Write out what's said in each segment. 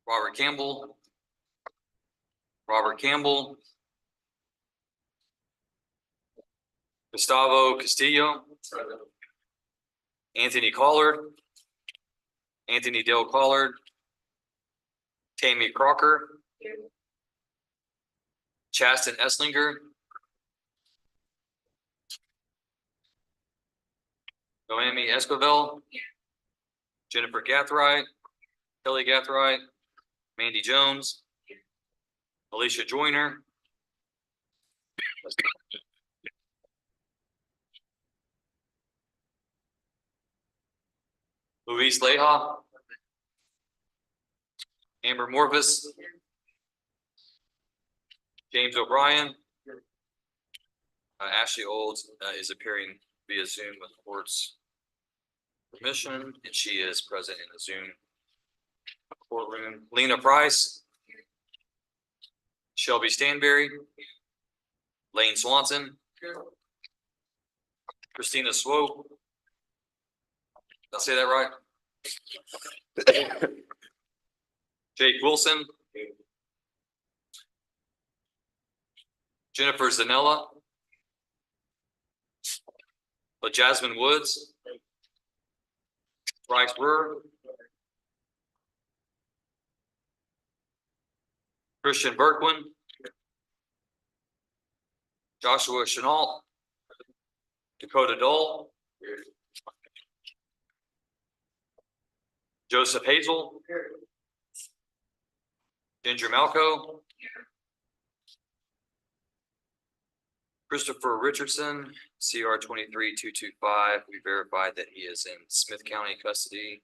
Robert Campbell. Robert Campbell. Gustavo Castillo. Anthony Collard. Anthony Dale Collard. Tammy Crocker. Chasten Esslinger. Noemi Esquivel. Jennifer Gathright. Kelly Gathright. Mandy Jones. Alicia Joyner. Luis Leha. Amber Morvis. James O'Brien. Ashley Olds is appearing via Zoom with the court's permission, and she is present in the Zoom courtroom. Lena Price. Shelby Stanberry. Lane Swanson. Christina Swope. Did I say that right? Jake Wilson. Jennifer Zanella. Jasmine Woods. Bryce Brewer. Christian Berkwin. Joshua Chenault. Dakota Dole. Joseph Hazel. Ginger Malco. Christopher Richardson, CR 23225. We verified that he is in Smith County custody.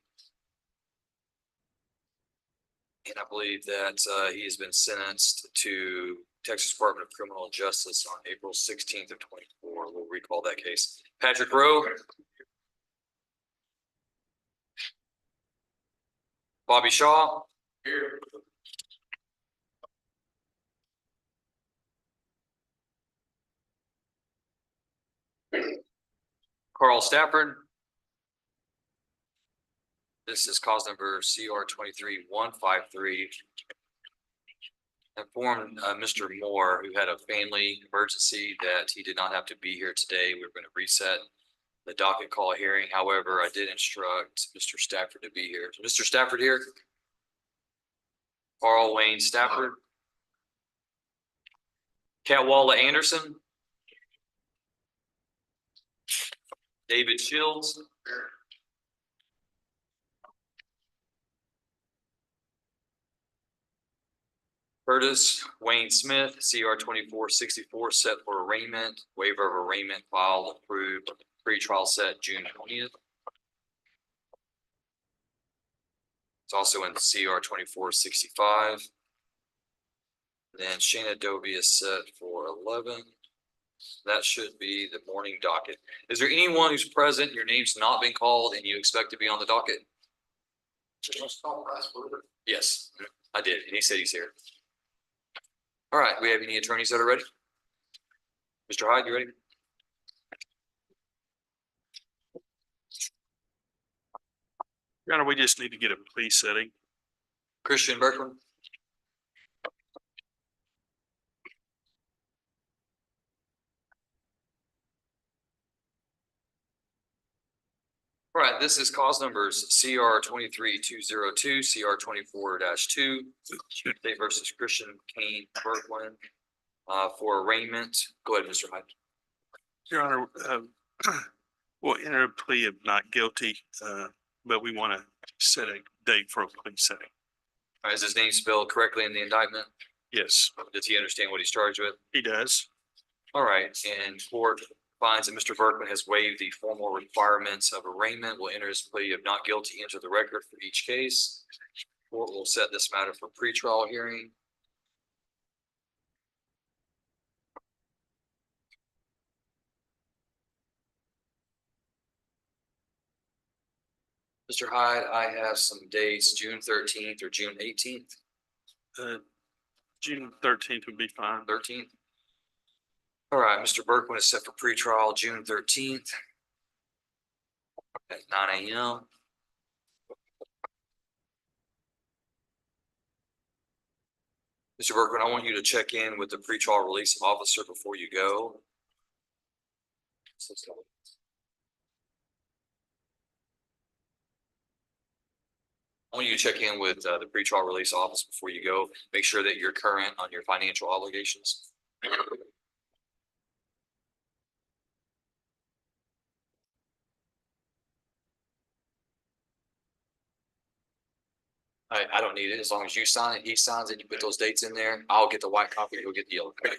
And I believe that he has been sentenced to Texas Department of Criminal Justice on April 16th of 24. We'll recall that case. Patrick Rowe. Bobby Shaw. Here. Carl Stafford. This is cause number CR 23153. Informed Mr. Moore, who had a family emergency, that he did not have to be here today. We're going to reset the docket call hearing. However, I did instruct Mr. Stafford to be here. Mr. Stafford here. Carl Wayne Stafford. Catwalla Anderson. David Shields. Curtis Wayne Smith, CR 2464, set for arraignment. Waiver of arraignment filed, approved. Pretrial set June 20th. It's also in CR 2465. Then Shayna Dobie is set for 11. That should be the morning docket. Is there anyone who's present, your name's not been called, and you expect to be on the docket? Yes, I did, and he said he's here. All right, we have any attorneys that are ready? Mr. Hyde, you ready? Your Honor, we just need to get a plea setting. Christian Berkman. All right, this is cause numbers CR 23202, CR 24-2, State versus Christian Kane Berkwin for arraignment. Go ahead, Mr. Hyde. Your Honor, we'll enter a plea of not guilty, but we want to set a date for a plea setting. All right, is his name spelled correctly in the indictment? Yes. Does he understand what he's charged with? He does. All right, and court finds that Mr. Berkman has waived the formal requirements of arraignment, will enter his plea of not guilty into the record for each case. Court will set this matter for pretrial hearing. Mr. Hyde, I have some dates, June 13th or June 18th. June 13th would be fine. 13th. All right, Mr. Berkman is set for pretrial June 13th at 9 a.m. Mr. Berkman, I want you to check in with the pretrial release officer before you go. I want you to check in with the pretrial release office before you go. Make sure that you're current on your financial obligations. I don't need it. As long as you sign it, he signs it, you put those dates in there. I'll get the white copy, you'll get the yellow copy.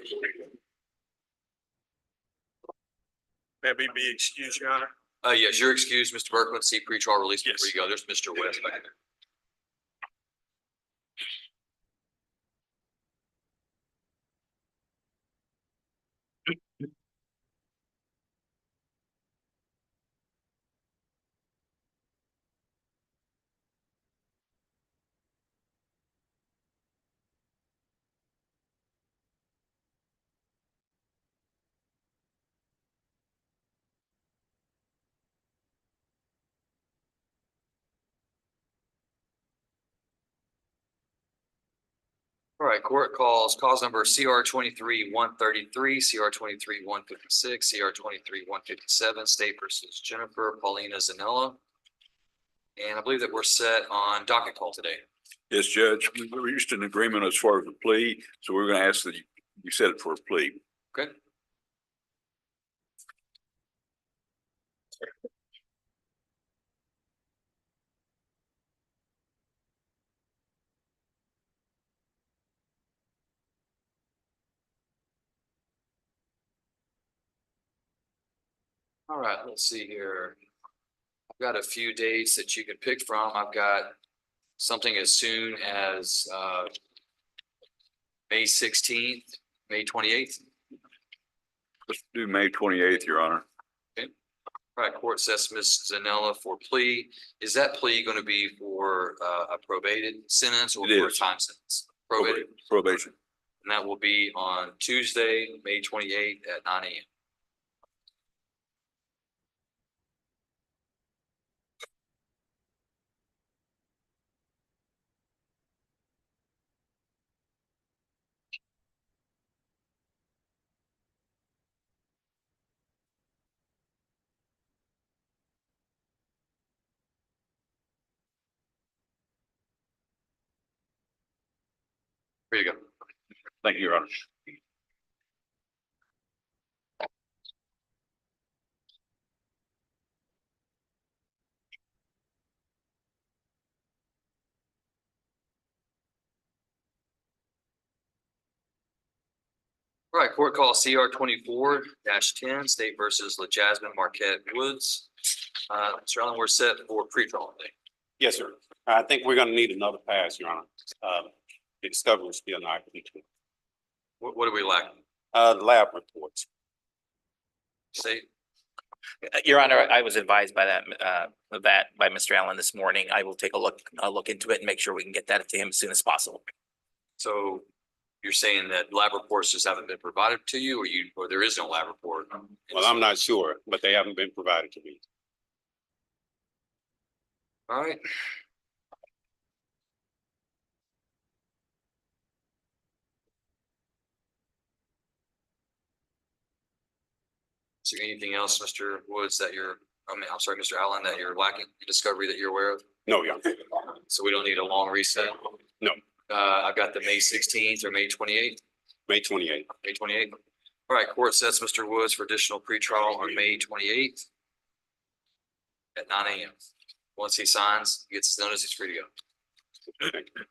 May we be excused, Your Honor? Yes, you're excused, Mr. Berkman. See pretrial release before Yes. you go. There's Mr. West back there. All right, court calls, cause number CR 23-133, CR 23-156, CR 23-157, State versus Jennifer Paulina Zanella. And I believe that we're set on docket call today. Yes, Judge, we reached an agreement as far as the plea, so we're going to ask that you set it for a plea. Okay. All right, let's see here. I've got a few dates that you can pick from. I've got something as soon as May 16th, May 28th. Let's do May 28th, Your Honor. All right, court sets Ms. Zanella for plea. Is that plea going to be for a probated sentence or It for a is. time sentence? Probated, Probation. and that will be on Tuesday, May 28th at 9 a.m. Here you go. Thank you, Your Honor. All right, court call CR 24-10, State versus Jasmine Marquette Woods. Mr. Allen, we're set for pretrial today. Yes, sir. I think we're gonna need another pass, Your Honor. The discovery is still not complete. What are we lacking? The lab reports. State? Your Honor, I was advised by that by Mr. Allen this morning. I will take a look into it and make sure we can get that to him as soon as possible. So you're saying that lab reports just haven't been provided to you, or there is no lab report? Well, I'm not sure, but they haven't been provided to me. All right. Is there anything else, Mr. Woods, I'm sorry, Mr. Allen, that you're lacking, discovery that you're aware of? No, Your Honor. So we don't need a long reset? No. I've got the May 16th or May 28th, May 28th. May 28th. All right, court sets Mr. Woods for additional pretrial on May 28th at 9 a.m. Once he signs, he gets his notice, he's free to go. Thank you.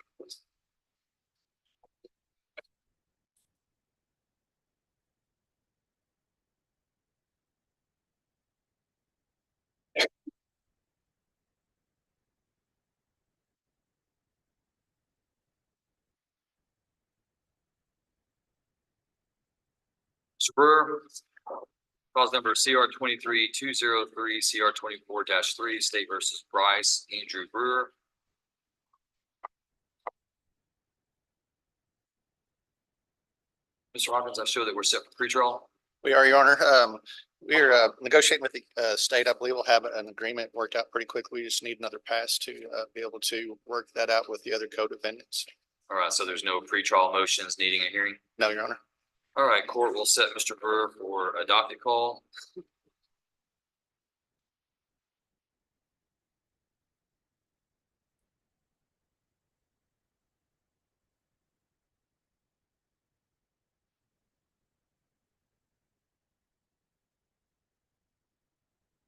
Mr. Brewer, cause number CR 23-203, CR 24-3, State versus Bryce, Andrew Brewer. Mr. Hawkins, I show that we're set for pretrial. We are, Your Honor. We're negotiating with the state. I believe we'll have an agreement worked out pretty quickly. We just need another pass to be able to work that out with the other co-defendants. All right, so there's no pretrial motions needing a hearing? No, Your Honor. All right, court will set Mr. Brewer for a docket call.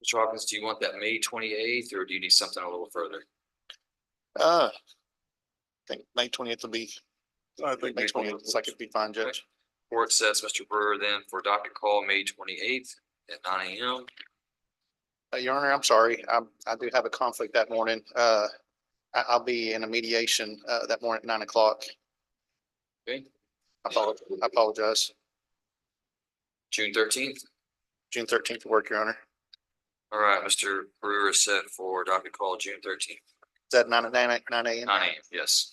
Mr. Hawkins, do you want that May 28th or do you need something a little further? I think May 20th will be, I think May 20th, looks like it'd be fine, Judge. Court sets Mr. Brewer then for docket call May 28th at 9 a.m. Your Honor, I'm sorry. I do have a conflict that morning. I'll be in a mediation that morning at 9 o'clock. Okay, I apologize. June 13th. June 13th will work, Your Honor. All right, Mr. Brewer is set for docket call June 13th, Is that 9 a.m.? 9 a.m. Yes.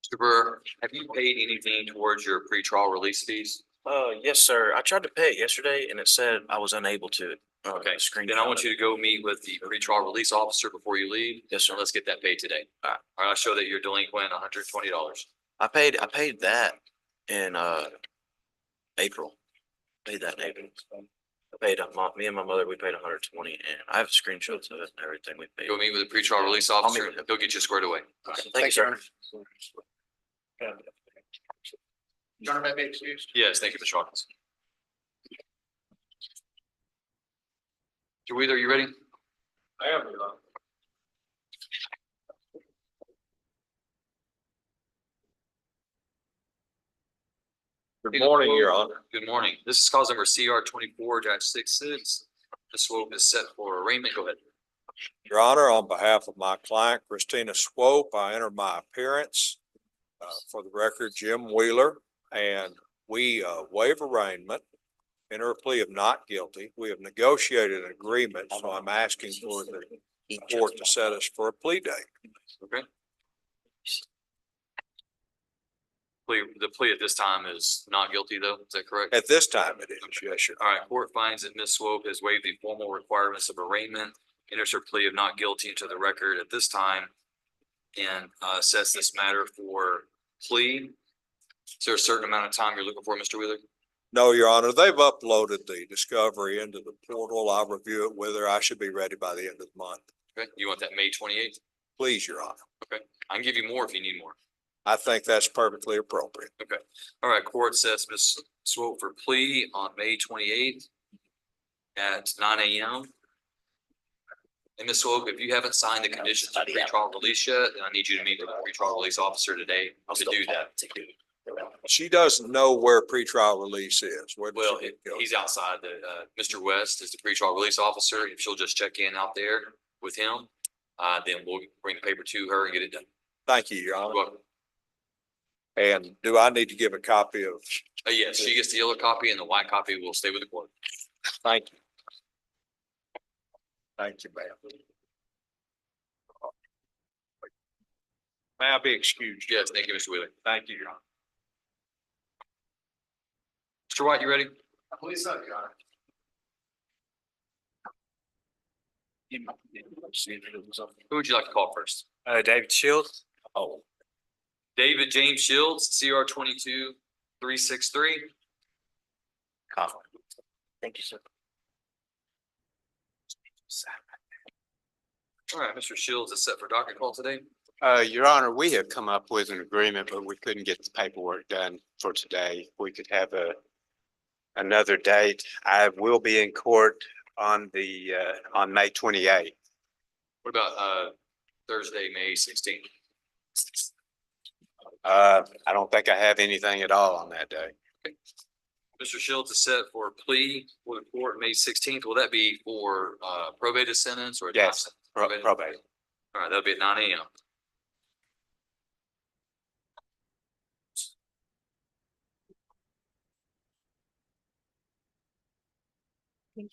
Mr. Brewer, have you paid anything towards your pretrial release fees? Yes, sir. I tried to pay it yesterday and it said I was unable to. Okay, then I want you to go meet with the pretrial release officer before you leave. Yes, sir. And let's get that paid today. All right. All right, I'll show that you're delinquent $120. I paid that in April. Paid that in April. I paid me and my mother, we paid 120 and I have screenshots of it and everything we paid. Go meet with the pretrial release I'll meet officer. with him. He'll get you squared away. Thank you, sir. Your Honor, may I be excused? Yes, thank you, Mr. Hawkins. Mr. Wheeler, you ready? I am. Good morning, Your Honor. Good morning. This is cause number CR 24-66. Ms. Swope is set for arraignment. Go ahead. Your Honor, on behalf of my client, Christina Swope, I enter my appearance. For the record, Jim Wheeler, and we waive arraignment, enter a plea of not guilty. We have negotiated an agreement, so I'm asking for the court to set us for a plea date. Okay. The plea at this time is not guilty though, is that correct? At this time it is, yes, sir. All right, court finds that Ms. Swope has waived the formal requirements of arraignment, enters her plea of not guilty into the record at this time, and sets this matter for plea. Is there a certain amount of time you're looking for, Mr. Wheeler? No, Your Honor, they've uploaded the discovery into the portal. I'll review it with her. I should be ready by the end of the month. Okay, you want that May 28th? Please, Your Honor. I can give you more if you need more. I think that's perfectly appropriate. All right, court sets Ms. Swope for plea on May 28th at 9 a.m. And Ms. Swope, if you haven't signed the conditions of pretrial release yet, then I need you to meet with the pretrial release officer today to do that. She doesn't know where pretrial release is. Where does Well, she go? he's outside. Mr. West is the pretrial release officer. If she'll just check in out there with him, then we'll bring the paper to her and get it done. Thank you, Your You're Honor. welcome. And do I need to give a copy of? Yes, she gets the yellow copy and the white copy will stay with the court. Thank you. Thank you, ma'am. May I be excused? Yes, thank you, Mr. Wheeler. Thank you, Your Honor. Mr. White, you ready? I believe so, Your Honor. Who would you like to call first? David Shields. Oh. David James Shields, CR 22-363. Thank you, sir. All right, Mr. Shields is set for docket call today. Your Honor, we have come up with an agreement, but we couldn't get the paperwork done for today. We could have another date. I will be in court on May 28th. What about Thursday, May 16th? I don't think I have anything at all on that day. Mr. Shields is set for plea for the court May 16th. Will that be for probated sentence or? Yes, probate. All right, that'll be at 9 a.m.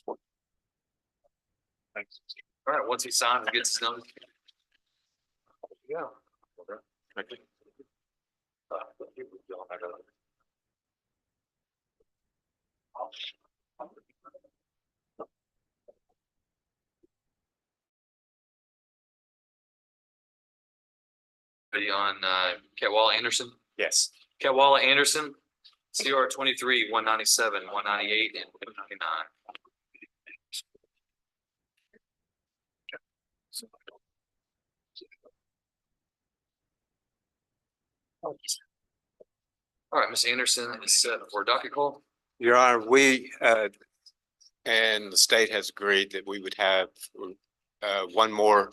All right, once he signs and gets his notice. Yeah. Ready on Catwalla Anderson? Yes. Catwalla Anderson, CR 23, 197, 198, and 199. All right, Ms. Anderson is set for docket call. Your Honor, we, and the state has agreed that we would have, one more,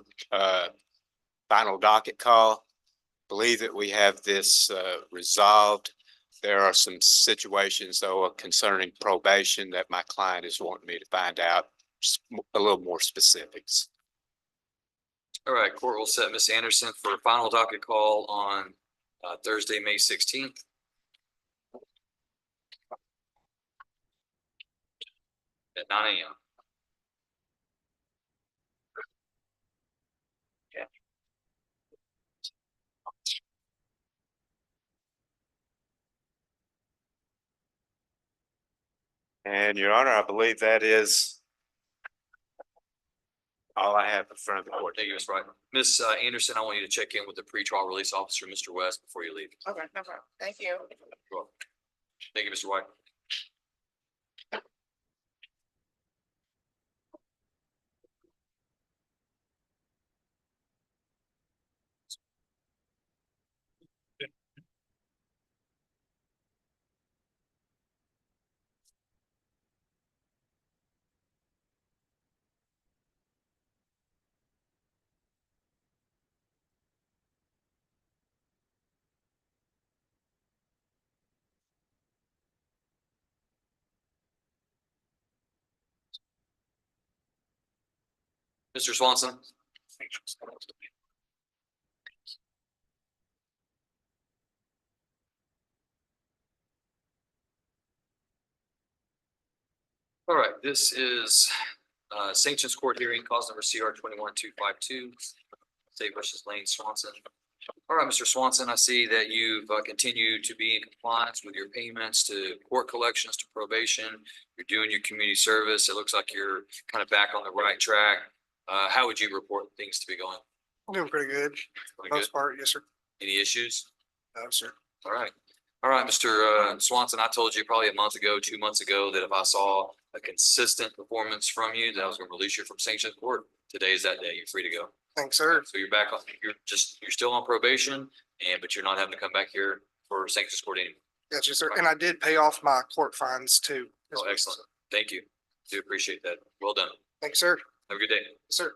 final docket call. Believe that we have this, resolved. There are some situations though concerning probation that my client is wanting me to find out a little more specifics. All right, court will set Ms. Anderson for a final docket call on Thursday, May 16th. At 9 a.m. And Your Honor, I believe that is all I have in front of the court. Thank you, Ms. Wright. Ms. Anderson, I want you to check in with the pretrial release officer, Mr. West, before you leave. Okay, no problem. Thank you. You're welcome. Thank you, Mr. White. Mr. Swanson. All right, this is sanctions court hearing, cause number CR 21252, State versus Lane Swanson. All right, Mr. Swanson, I see that you've continued to be in compliance with your payments to court collections, to probation. You're doing your community service. It looks like you're kind of back on the right track. How would you report things to be going? I'm doing pretty good, for the most part, yes, sir. Any issues? No, sir. All right. All right, Mr. Swanson, I told you probably a month ago, 2 months ago, that if I saw a consistent performance from you, that I was going to release you from sanctions court. Today is that day. You're free to go. Thanks, sir. So you're back on, you're still on probation, but you're not having to come back here for sanctions court anymore. Yes, yes, sir. And I did pay off my court fines too. Oh, excellent. Thank you. Do appreciate that. Well done. Thanks, sir. Have a good day. Yes, sir.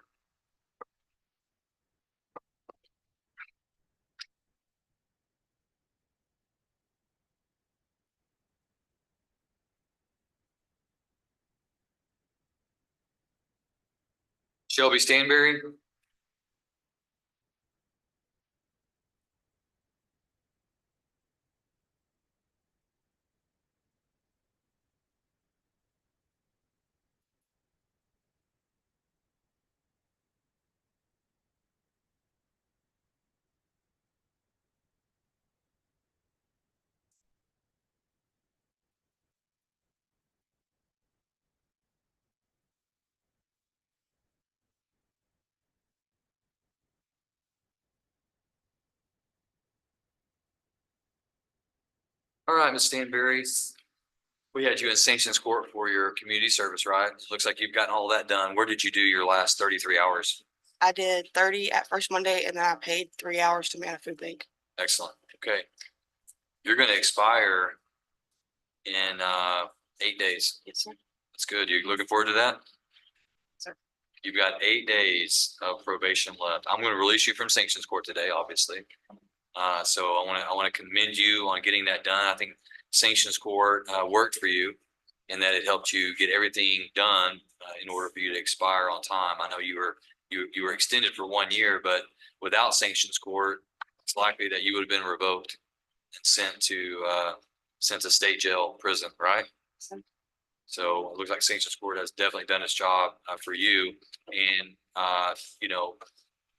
Shelby Stanberry. All right, Ms. Stanberry. We had you in sanctions court for your community service, right? Looks like you've gotten all that done. Where did you do your last 33 hours? I did 30 at first Monday and then I paid 3 hours to Manna Food Bank. Excellent. Okay. You're going to expire in 8 days. Yes, sir. That's good. You looking forward to that? Sir. You've got 8 days of probation left. I'm going to release you from sanctions court today, obviously. So I want to commend you on getting that done. I think sanctions court worked for you and that it helped you get everything done in order for you to expire on time. I know you were extended for 1 year, but without sanctions court, it's likely that you would have been revoked and sent to state jail, prison, right? Sir. So it looks like sanctions court has definitely done its job for you. And,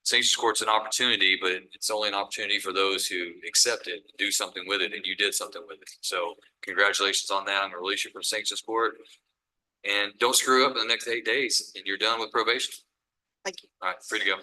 sanctions court's an opportunity, but it's only an opportunity for those who accept it, do something with it, and you did something with it. So congratulations on that. I'm gonna release you from sanctions court. And don't screw up in the next 8 days and you're done with probation. Thank you. All right, free to go.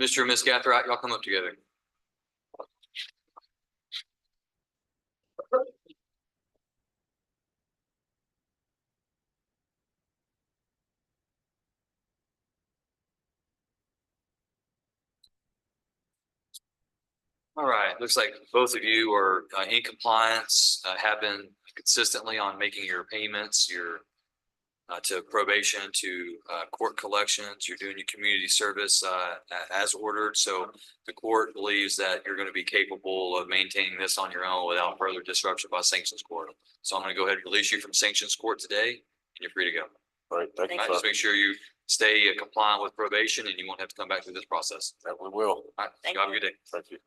Mr. and Ms. Gathright, y'all come up together. All right, looks like both of you are in compliance, have been consistently on making your payments, your to probation, to court collections, you're doing your community service as ordered. So the court believes that you're going to be capable of maintaining this on your own without further disruption by sanctions court. So I'm going to go ahead and release you from sanctions court today, and you're free to go. All right, thank All right, just make sure you stay compliant with probation and you won't have to come back through this process. That we will. All right, you have a good day. Thank you.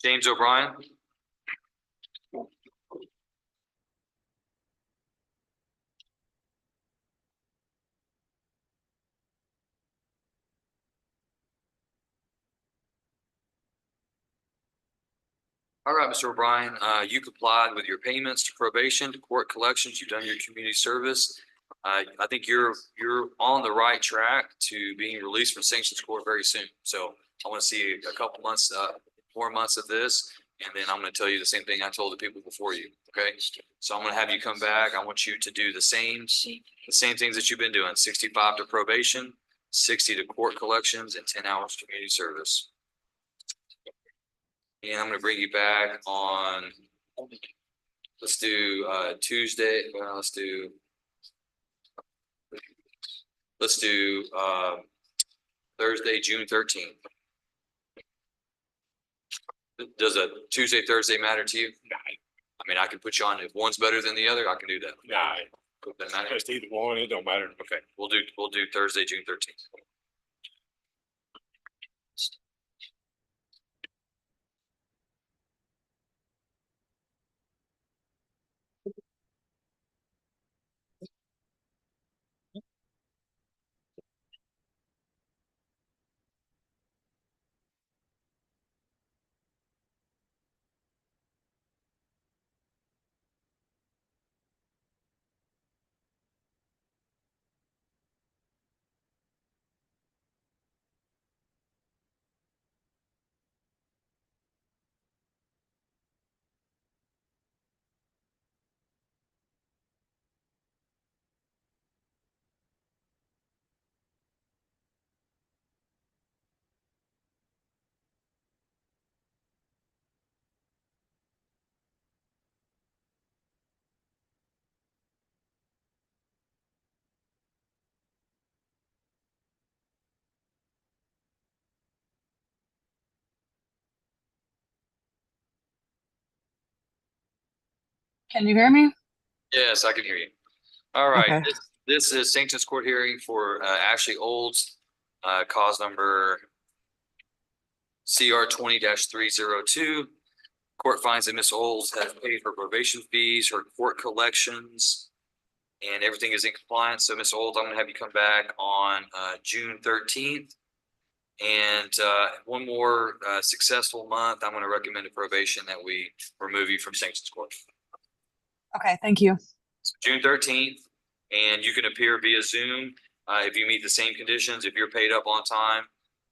James O'Brien. All right, Mr. O'Brien, you complied with your payments to probation, to court collections. You've done your community service. I think you're on the right track to being released from sanctions court very soon. So I want to see a couple months, more months of this, and then I'm going to tell you the same thing I told the people before you. Okay, so I'm going to have you come back. I want you to do the same things that you've been doing: 65 to probation, 60 to court collections, and 10 hours community service. And I'm gonna bring you back on, let's do Tuesday, well, let's do Thursday, June 13th. Does a Tuesday, Thursday matter to you? I mean, I can put you on, if one's better than the other, I can do that. Nah, Doesn't matter. just either one, it don't matter. Okay, we'll do Thursday, June 13th. Can you hear me? Yes, I can hear you. All right, Okay. this is sanctions court hearing for Ashley Olds, cause number CR 20-302. Court finds that Ms. Olds has paid her probation fees, her court collections, and everything is in compliance. So Ms. Olds, I'm gonna have you come back on June 13th. And one more successful month, I'm gonna recommend a probation that we remove you from sanctions court. Okay, thank you. So June 13th, and you can appear via Zoom if you meet the same conditions. If you're paid up on time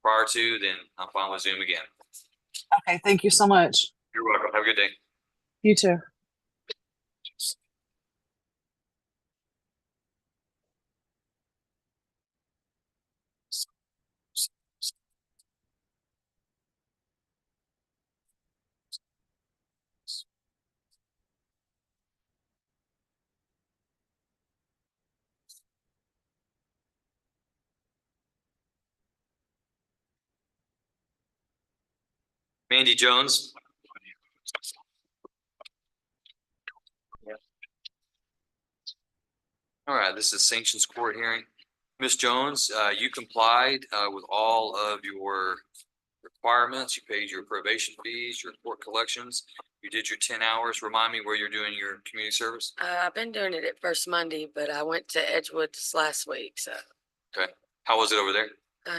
prior to, then I'm fine with Zoom again. Okay, thank you so much. You're welcome. Have a good day. You too. Mandy Jones. All right, this is sanctions court hearing. Ms. Jones, you complied with all of your requirements. You paid your probation fees, your court collections. You did your 10 hours. Remind me where you're doing your community service. I've been doing it at First Monday, but I went to Edgewood this last week, so Okay. How was it over there?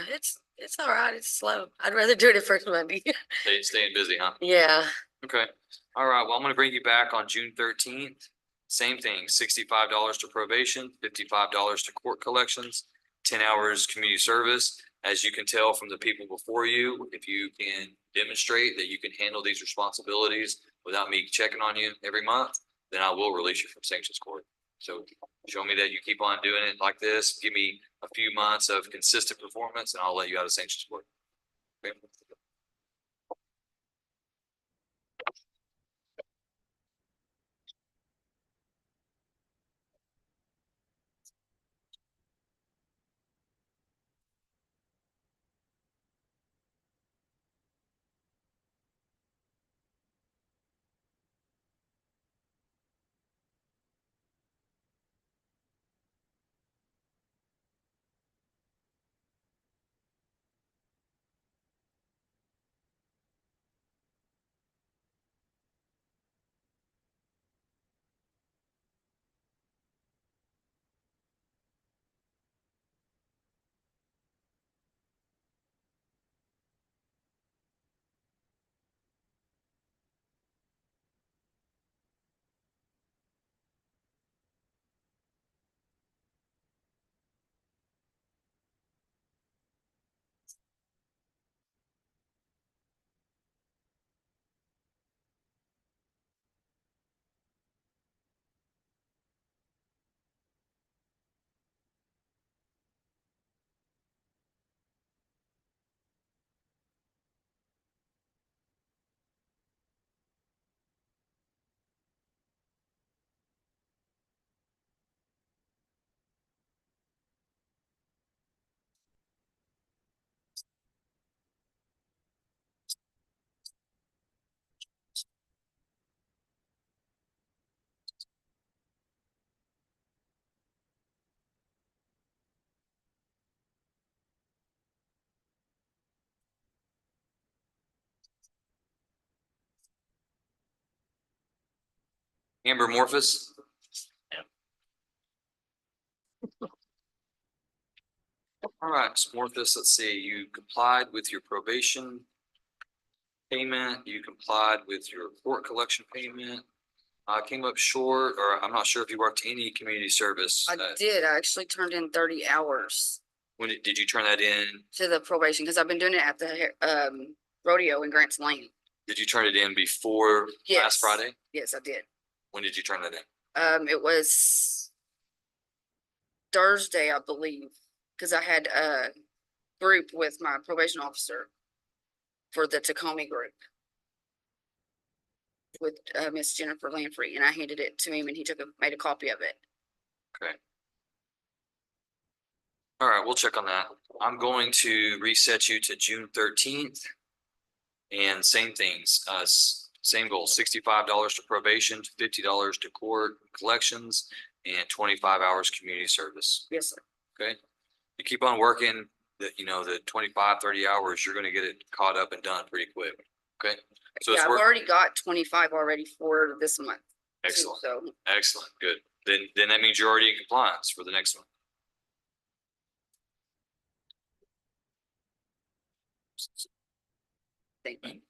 it's all right. It's slow. I'd rather do it at First Monday. Staying busy, huh? Yeah. Okay. All right. Well, I'm gonna bring you back on June 13th. Same thing, $65 to probation, $55 to court collections, 10 hours community service. As you can tell from the people before you, if you can demonstrate that you can handle these responsibilities without me checking on you every month, then I will release you from sanctions court. So show me that you keep on doing it like this. Give me a few months of consistent performance and I'll let you out of sanctions court. Okay? Amber Morphus. All right, Ms. Morphus, let's see, you complied with your probation payment, you complied with your court collection payment. Came up short, or I'm not sure if you worked any community service. I did. I actually turned in 30 hours When did you turn that in? to the probation because I've been doing it at the rodeo in Grants Lane. Did you turn it in before Yes. last Friday? Yes, I did. When did you turn that in? It was Thursday, I believe, because I had a group with my probation officer for the Tacoma group with Miss Jennifer Lamprey, and I handed it to him, and he made a copy of it. Okay. All right, we'll check on that. I'm going to reset you to June 13th. And same things, same goal, $65 to probation, $50 to court collections, and 25 hours community service. Yes, sir. Okay? You keep on working the 25, 30 hours, you're gonna get it caught up and done pretty quick. Okay? So Yeah, it's I've work. already got 25 already for this month. too, Excellent, So excellent, good. Then that means you're already in compliance for the next one. thank you.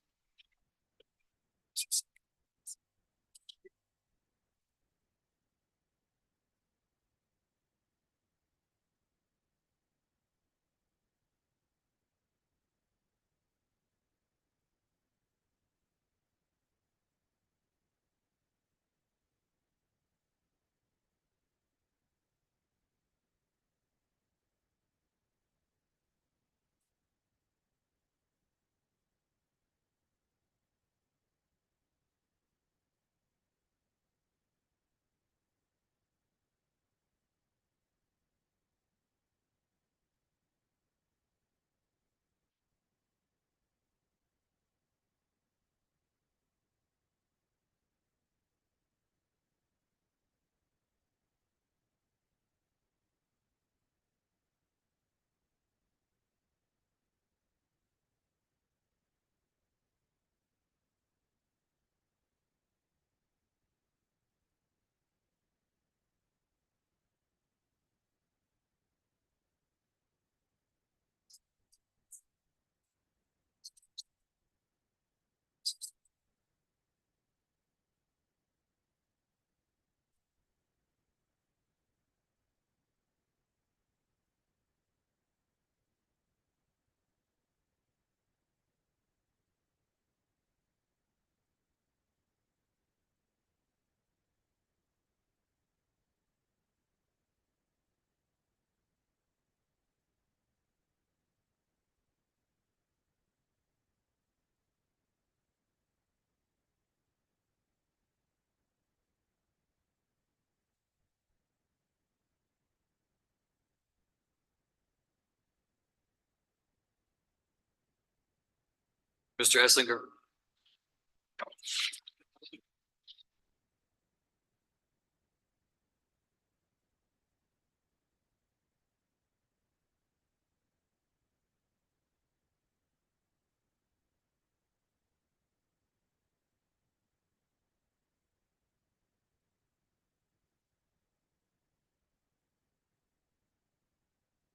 Mr. Esslinger?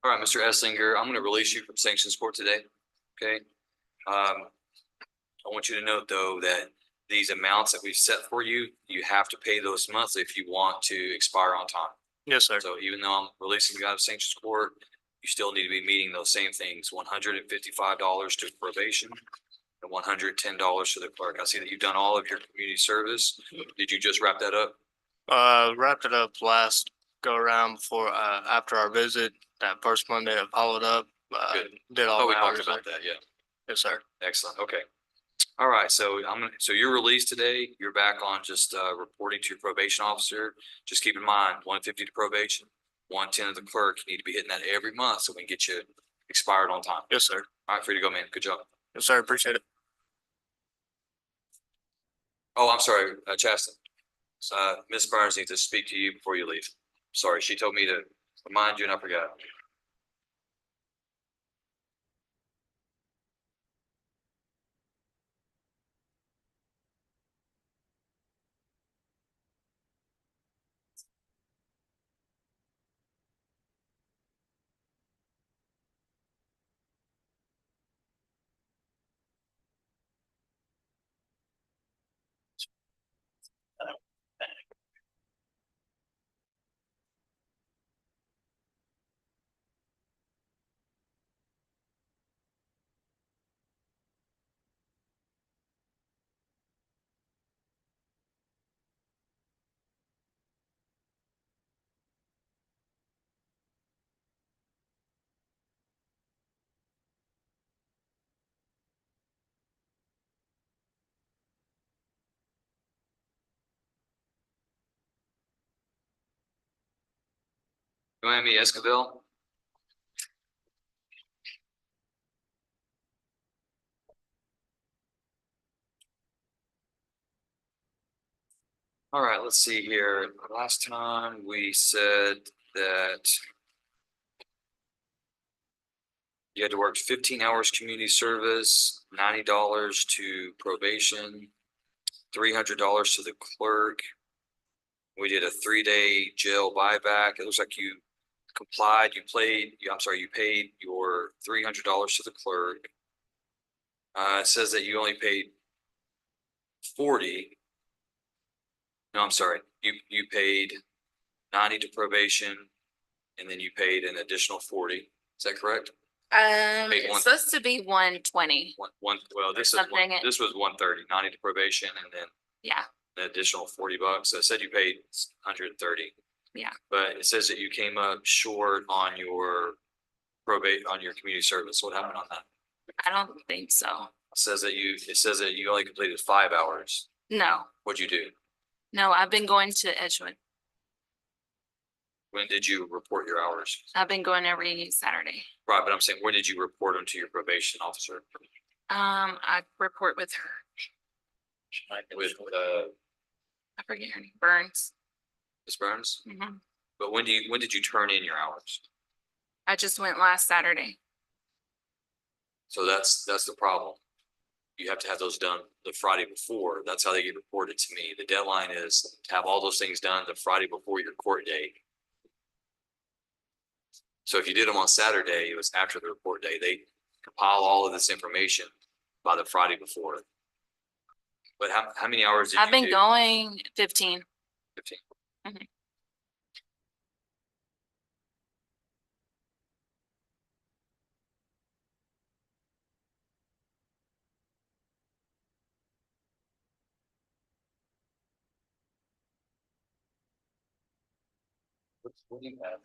All right, Mr. Esslinger, I'm gonna release you from sanctions court today, okay? I want you to note though that these amounts that we've set for you, you have to pay those monthly if you want to expire on time. Yes, sir. So even though I'm releasing you out of sanctions court, you still need to be meeting those same things, $155 to probation and $110 to the clerk. I see that you've done all of your community service. Did you just wrap that up? Wrapped it up last go around before, after our visit, that first Monday I followed up, Good. did all Oh, we my talked hours. about that, yeah. Yes, sir. Excellent, okay. All right, so so you're released today. You're back on just reporting to your probation officer. Just keep in mind, 150 to probation, 110 to the clerk. You need to be hitting that every month so we can get you expired on time. Yes, sir. All right, free to go, man. Good job. Yes, sir. Appreciate it. Oh, I'm sorry, Chaston. Ms. Burns needs to speak to you before you leave. Sorry, she told me to remind you and I forgot. Noemi Esquivel. All right, let's see here. Last time we said that you had to work 15 hours community service, $90 to probation, $300 to the clerk. We did a 3-day jail buyback. It looks like you complied, you paid your $300 to the clerk. It says that you only paid 40. No, I'm sorry, you paid 90 to probation and then you paid an additional 40. Is that correct? Paid one- It's supposed to be 120. Well, this is, Something. this was 130, 90 to probation and then Yeah, an additional $40. So it said you paid 130. Yeah. But it says that you came up short on your on your community service. What happened on that? I don't think so. It says that you only completed 5 hours. No, What'd you do? no, I've been going to Edgewood. When did you report your hours? I've been going every Saturday. Right, but I'm saying, when did you report them to your probation officer? I report with her. With, I forget her name, Burns. Ms. Burns? Mhm. But when did you turn in your hours? I just went last Saturday. So that's the problem. You have to have those done the Friday before. That's how they get reported to me. The deadline is to have all those things done the Friday before your court date. So if you did them on Saturday, it was after the report day. They compile all of this information by the Friday before. But how many hours did I've you been do? going 15. 15. Mhm. What do you have?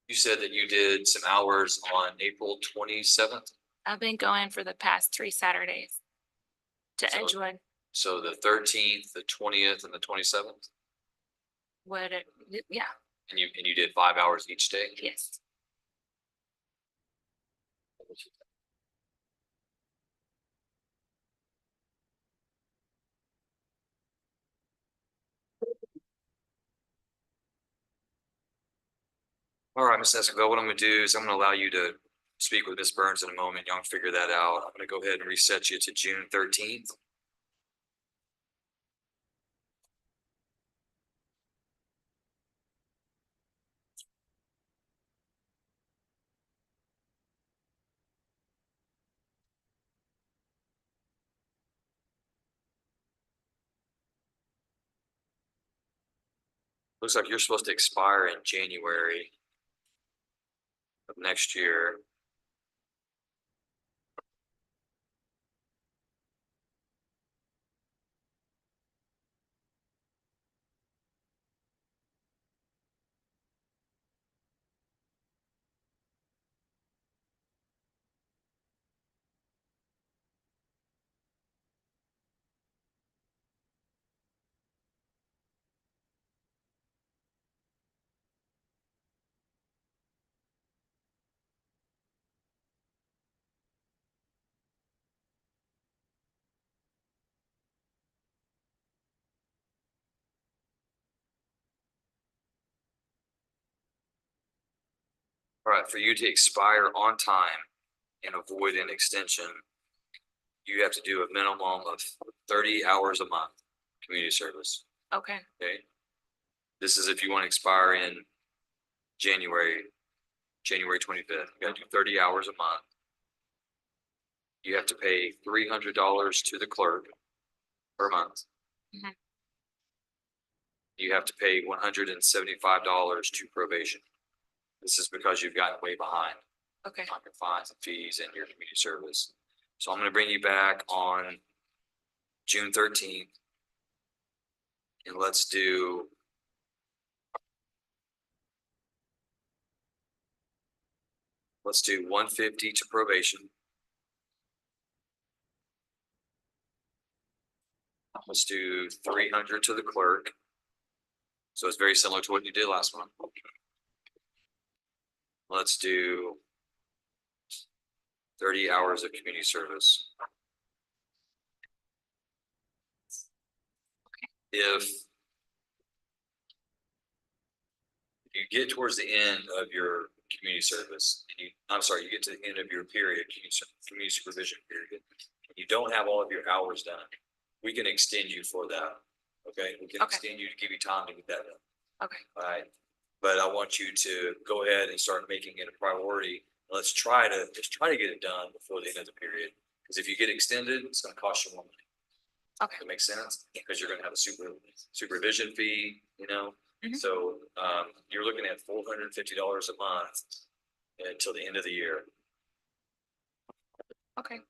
You said that you did some hours on April 27th. I've been going for the past 3 Saturdays to So- Edgewood. So the 13th, the 20th and the 27th. What, yeah, And you did 5 hours each day? yes. All right, Ms. Escobar, what I'm gonna do is I'm gonna allow you to speak with Ms. Burns in a moment. Y'all can figure that out. I'm gonna go ahead and reset you to June 13th. Looks like you're supposed to expire in January of next year. All right, for you to expire on time and avoid an extension, you have to do a minimum of 30 hours a month, community service, Okay, okay? This is if you want to expire in January 25th. You gotta do 30 hours a month. You have to pay $300 to the clerk per month. Mhm. You have to pay $175 to probation. This is because you've gotten way behind okay, on your fines and fees and your community service. So I'm gonna bring you back on June 13th. And let's do let's do 150 to probation. Let's do 300 to the clerk. So it's very similar to what you did last month. Let's do 30 hours of community service. If you get towards the end of your community service, and you get to the end of your period, community supervision period, and you don't have all of your hours done, we can extend you for that. Okay, we can Okay. extend you to give you time to get that done. okay, All right, but I want you to go ahead and start making it a priority. Let's try to get it done before the end of the period. Because if you get extended, it's gonna cost you more money. okay. That makes sense, because you're gonna have a supervision fee, you know? Mhm. So, you're looking at $450 a month until the end of the year, Okay,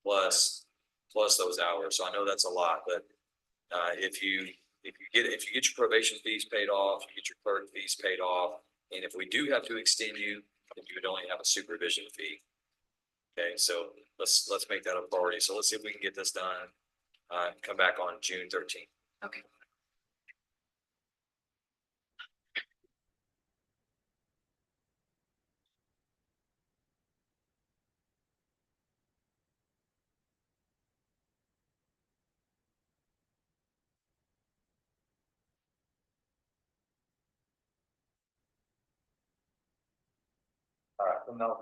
plus those hours. So I know that's a lot, but, if you get your probation fees paid off, you get your clerk fees paid off, and if we do have to extend you, then you would only have a supervision fee. Okay, so let's make that a priority. So let's see if we can get this done. Come back on June 13th. okay. All right. No.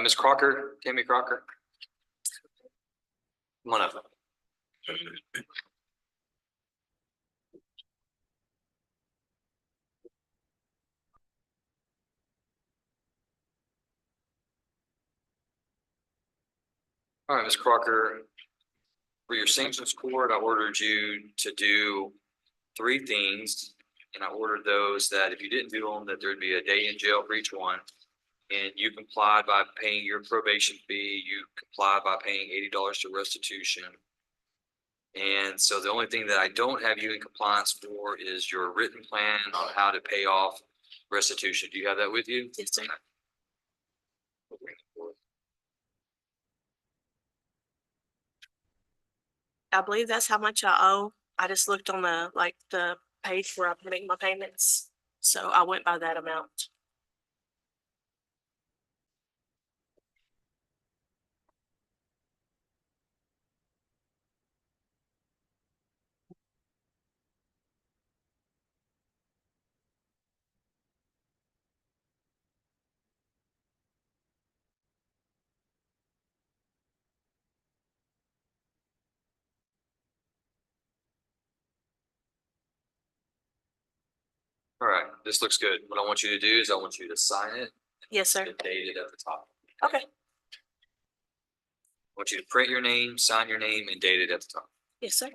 Ms. Crocker, Tammy Crocker. Come on up. All right, Ms. Crocker, for your sanctions court, I ordered you to do three things. And I ordered those that if you didn't do them, that there'd be a day in jail for each one. And you complied by paying your probation fee, you complied by paying $80 to restitution. And so the only thing that I don't have you in compliance for is your written plan on how to pay off restitution. Do you have that with you? Yes, sir. I believe that's how much I owe. I just looked on the page where I make my payments. So I went by that amount. All right, this looks good. What I want you to do is I want you to sign it Yes, sir. and date it at the top. Okay. I want you to print your name, sign your name, and date it at the top. Yes, sir.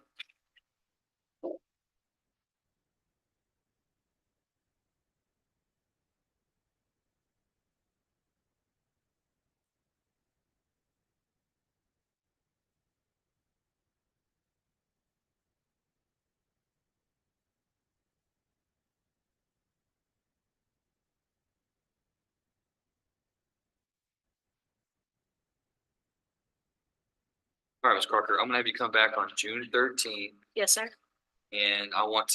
All right, Ms. Crocker, I'm gonna have you come back on June 13th, Yes, sir. and I want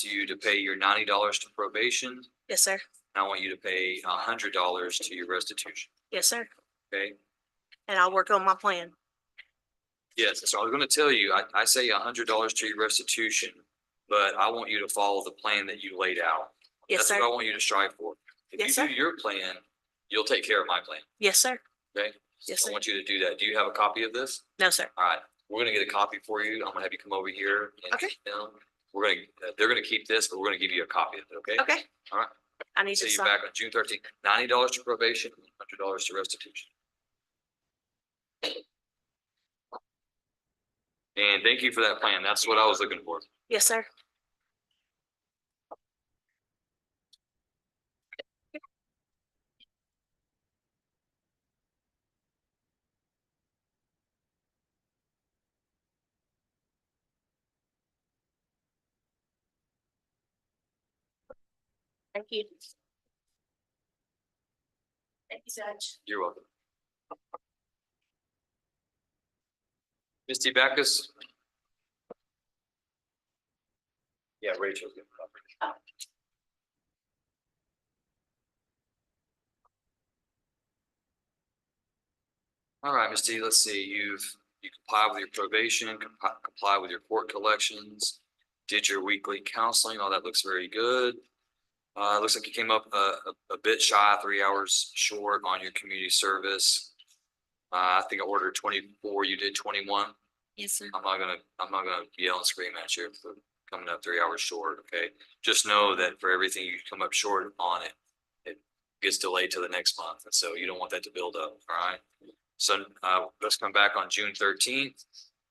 you to pay your $90 to probation. Yes, sir. And I want you to pay $100 to your restitution, Yes, sir. okay? And I'll work on my plan. Yes, so I was gonna tell you, I say $100 to your restitution, but I want you to follow the plan that you laid out. Yes, That's sir. what I want you to strive for. If Yes, you sir. do your plan, you'll take care of my plan, Yes, sir. okay? Yes, I sir. want you to do that. Do you have a copy of this? No, sir. All right, we're gonna get a copy for you. I'm gonna have you come over here. And, Okay. they're gonna keep this, but we're gonna give you a copy of it, okay? Okay. All right. I need See to you sign. back on June 13th. $90 to probation, $100 to restitution. And thank you for that plan. That's what I was looking for. Yes, sir. Thank you. Thank you, Judge. You're welcome. Misty Backus? Yeah, Rachel's good. All right, Misty, let's see. You comply with your probation, comply with your court collections, did your weekly counseling. All that looks very good. Looks like you came up a bit shy, 3 hours short on your community service. I think I ordered 24, you did 21. Yes, sir. I'm not gonna yell and scream at you for coming up 3 hours short, okay? Just know that for everything you come up short on it, it gets delayed to the next month, and so you don't want that to build up, all right? So, let's come back on June 13th.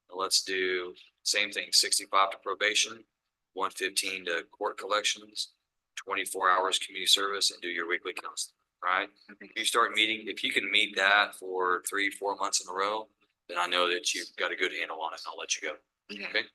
Let's do same thing, 65 to probation, 115 to court collections, 24 hours community service, and do your weekly counseling, all right? Okay. If you can meet that for 3-4 months in a row, then I know that you've got a good handle on it, and I'll let you go. Okay. Okay?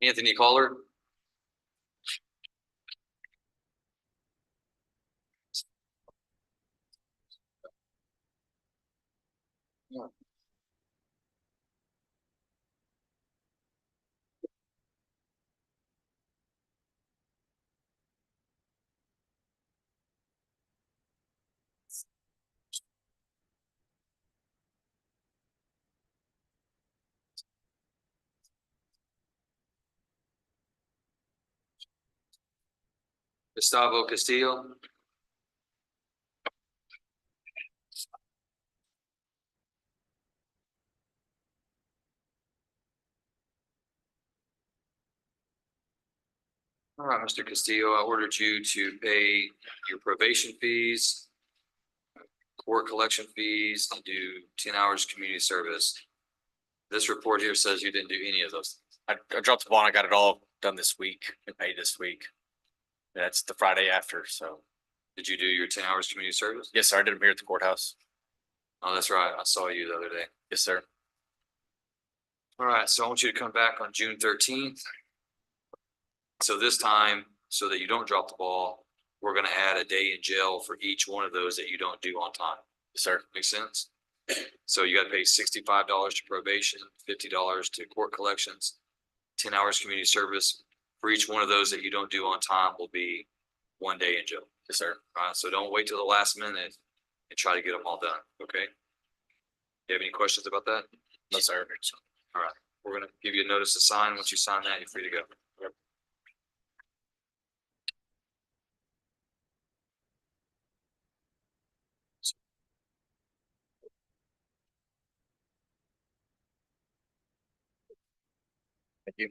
Anthony Caller. Gustavo Castillo. All right, Mr. Castillo, I ordered you to pay your probation fees, court collection fees, and do 10 hours community service. This report here says you didn't do any of those. I dropped the ball. I got it all done this week and paid this week. That's the Friday after. So Did you do your 10 hours community service? yes, sir. I did them here at the courthouse. Oh, that's right. I saw you the other day. Yes, sir. All right, so I want you to come back on June 13th. So this time, so that you don't drop the ball, we're gonna add a day in jail for each one of those that you don't do on time. Yes, sir. Make sense? So you gotta pay $65 to probation, $50 to court collections, 10 hours community service. For each one of those that you don't do on time will be 1 day in jail. Yes, sir. All right, so don't wait till the last minute and try to get them all done, okay? You have any questions about that? No, sir. All right, we're gonna give you a notice to sign. Once you sign that, you're free to go. Thank you.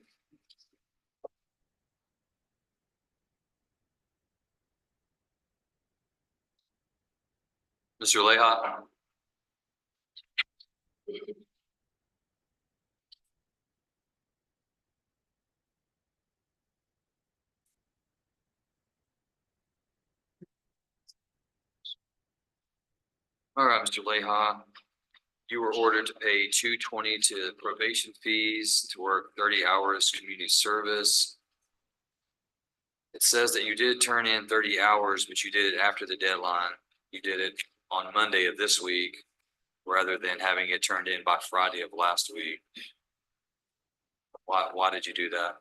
Mr. Leha. All right, Mr. Leha, you were ordered to pay $220 to probation fees, to work 30 hours community service. It says that you did turn in 30 hours, but you did it after the deadline. You did it on Monday of this week, rather than having it turned in by Friday of last week. Why did you do that?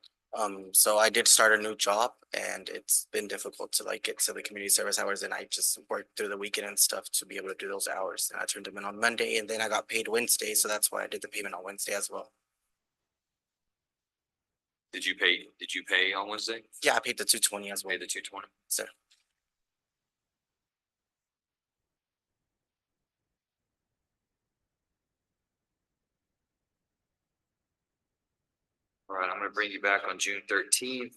So I did start a new job and it's been difficult to like get to the community service hours, and I just worked through the weekend and stuff to be able to do those hours. And I turned them in on Monday and then I got paid Wednesday, so that's why I did the payment on Wednesday as well. Did you pay on Wednesday? Yeah, I paid the 220 as well. Pay the 220? Sir. All right, I'm gonna bring you back on June 13th.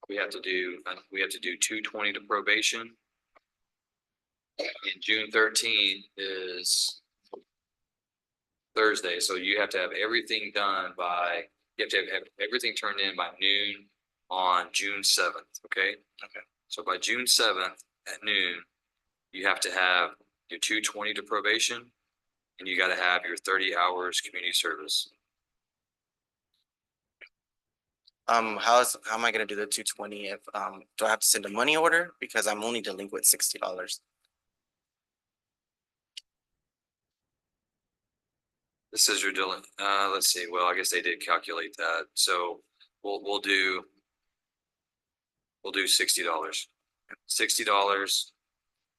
We have to do 220 to probation. And June 13th is Thursday, so you have to have everything done by, you have to have everything turned in by noon on June 7th, okay? Okay. So by June 7th at noon, you have to have your 220 to probation, and you gotta have your 30 hours community service. How am I gonna do the 220 if do I have to send a money order because I'm only delinquent $60? This is your Dylan, let's see, well, I guess they did calculate that, so we'll do $60. $60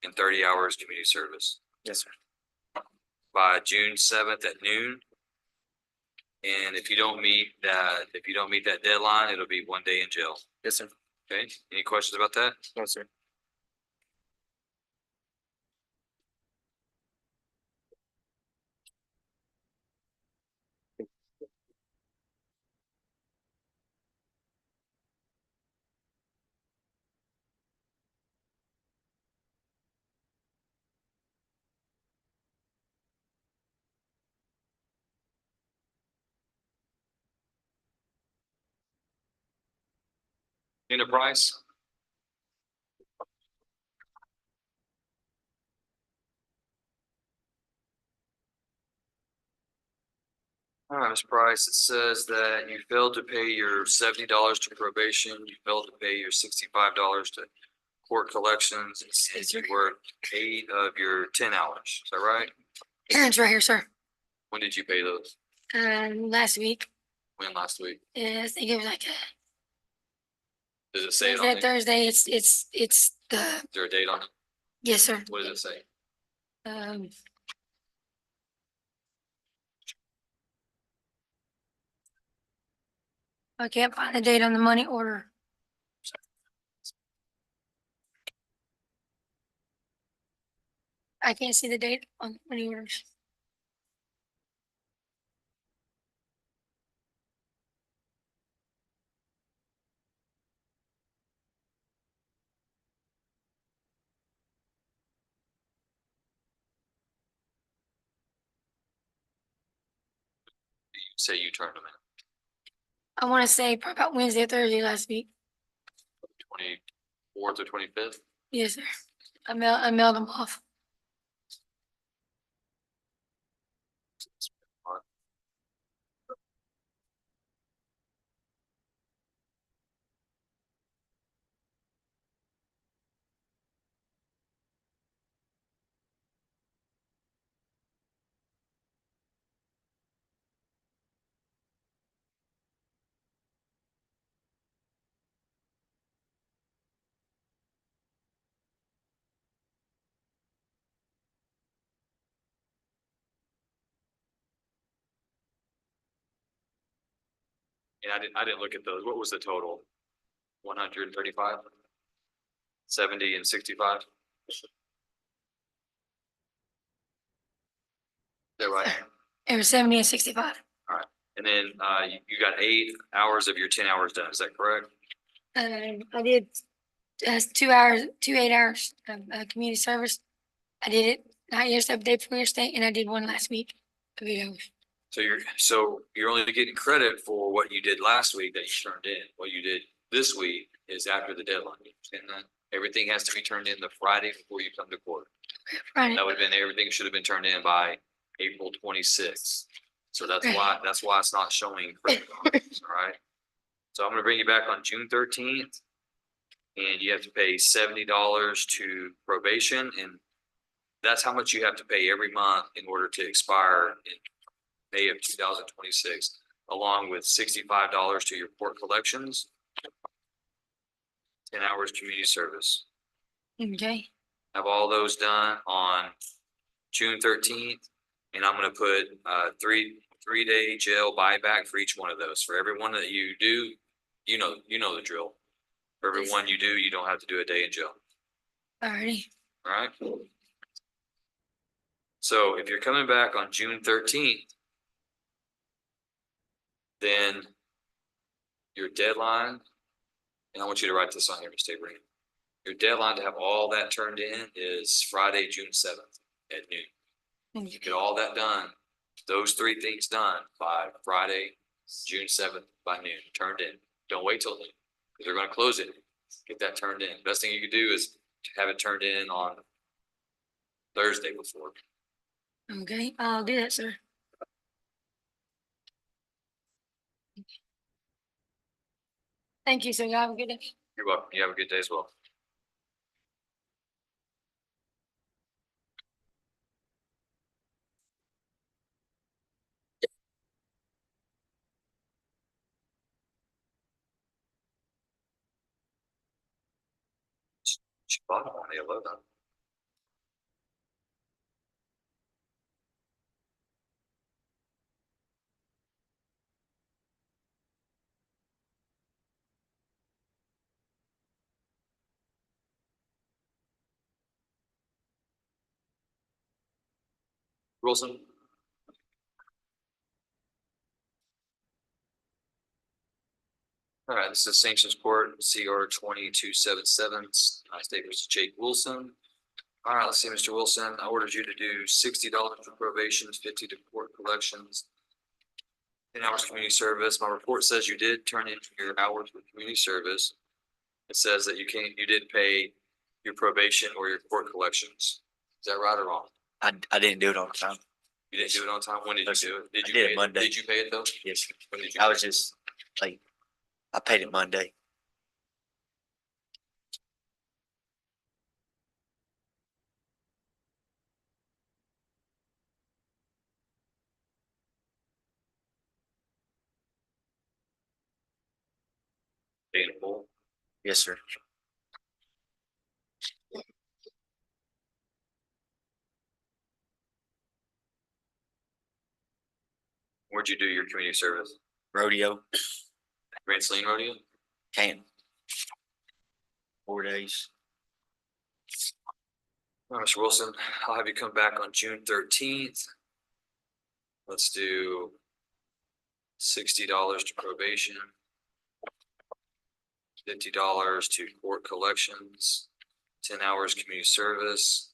and 30 hours community service Yes, sir. by June 7th at noon. And if you don't meet that deadline, it'll be 1 day in jail. Yes, sir. Okay, any questions about that? No, sir. Enterprise? All right, Ms. Price, it says that you failed to pay your $70 to probation, you failed to pay your $65 to court collections, and you worked 8 of your 10 hours. Is that right? It's right here, sir. When did you pay those? Last week, When last week? I think it was like Does it say it on Thursday, there? Is Thursday, it's the, there a date on it? yes, sir. What does it say? Um. I can't find the date on the money order. I can't see the date on the money orders. You say you turned them in I want to say probably about Wednesday or Thursday last week. 24th or 25th? Yes, sir. I mailed them off. And I didn't look at those. What was the total? 135? 70 and 65? Is that right? It was 70 and 65. All right. And then you got 8 hours of your 10 hours done. Is that correct? I did 2 hours, 8 hours of community service. I did it not yesterday, but the day before yesterday, and I did one last week of 8 hours. So you're only getting credit for what you did last week that you turned in. What you did this week is after the deadline. You understand that? Everything has to be turned in the Friday before you come to court. Right. That would have been, everything should have been turned in by April 26th. So that's why it's not showing credit on it, all right? So I'm gonna bring you back on June 13th. And you have to pay $70 to probation, and that's how much you have to pay every month in order to expire in May of 2026, along with $65 to your court collections, 10 hours community service. Okay. Have all those done on June 13th, and I'm gonna put three-day jail buyback for each one of those. For every one that you do, you know the drill. For every one you do, you don't have to do a day in jail. Alrighty. All right. So if you're coming back on June 13th, then your deadline, and I want you to write this on here, Mr. Abraham. Your deadline to have all that turned in is Friday, June 7th at noon. You get all that done, those 3 things done by Friday, June 7th by noon, turned in. Don't wait till noon, because they're gonna close it. Get that turned in. Best thing you could do is have it turned in on Thursday before. Okay, I'll do that, sir. Thank you, sir. You have a good day. You're welcome. You have a good day as well. She bought it on the 11th. Wilson? All right, this is Sanctions Court, CR 2277, State versus Jake Wilson. All right, let's see, Mr. Wilson, I ordered you to do $60 for probation, 50 to court collections, 10 hours community service. My report says you did turn in your hours with community service. It says that you didn't pay your probation or your court collections. Is that right or wrong? I didn't do it on time. You didn't do it on time? When did you do it? Did I you did pay it Monday. Did you pay it though? Yes, sir. When did you? I pay was it? just like, I paid it Monday. Paid in full? Yes, sir. Where'd you do your community service? Rodeo, Grand Saline Rodeo? Canton. 4 days. All right, Mr. Wilson, I'll have you come back on June 13th. Let's do $60 to probation, $50 to court collections, 10 hours community service.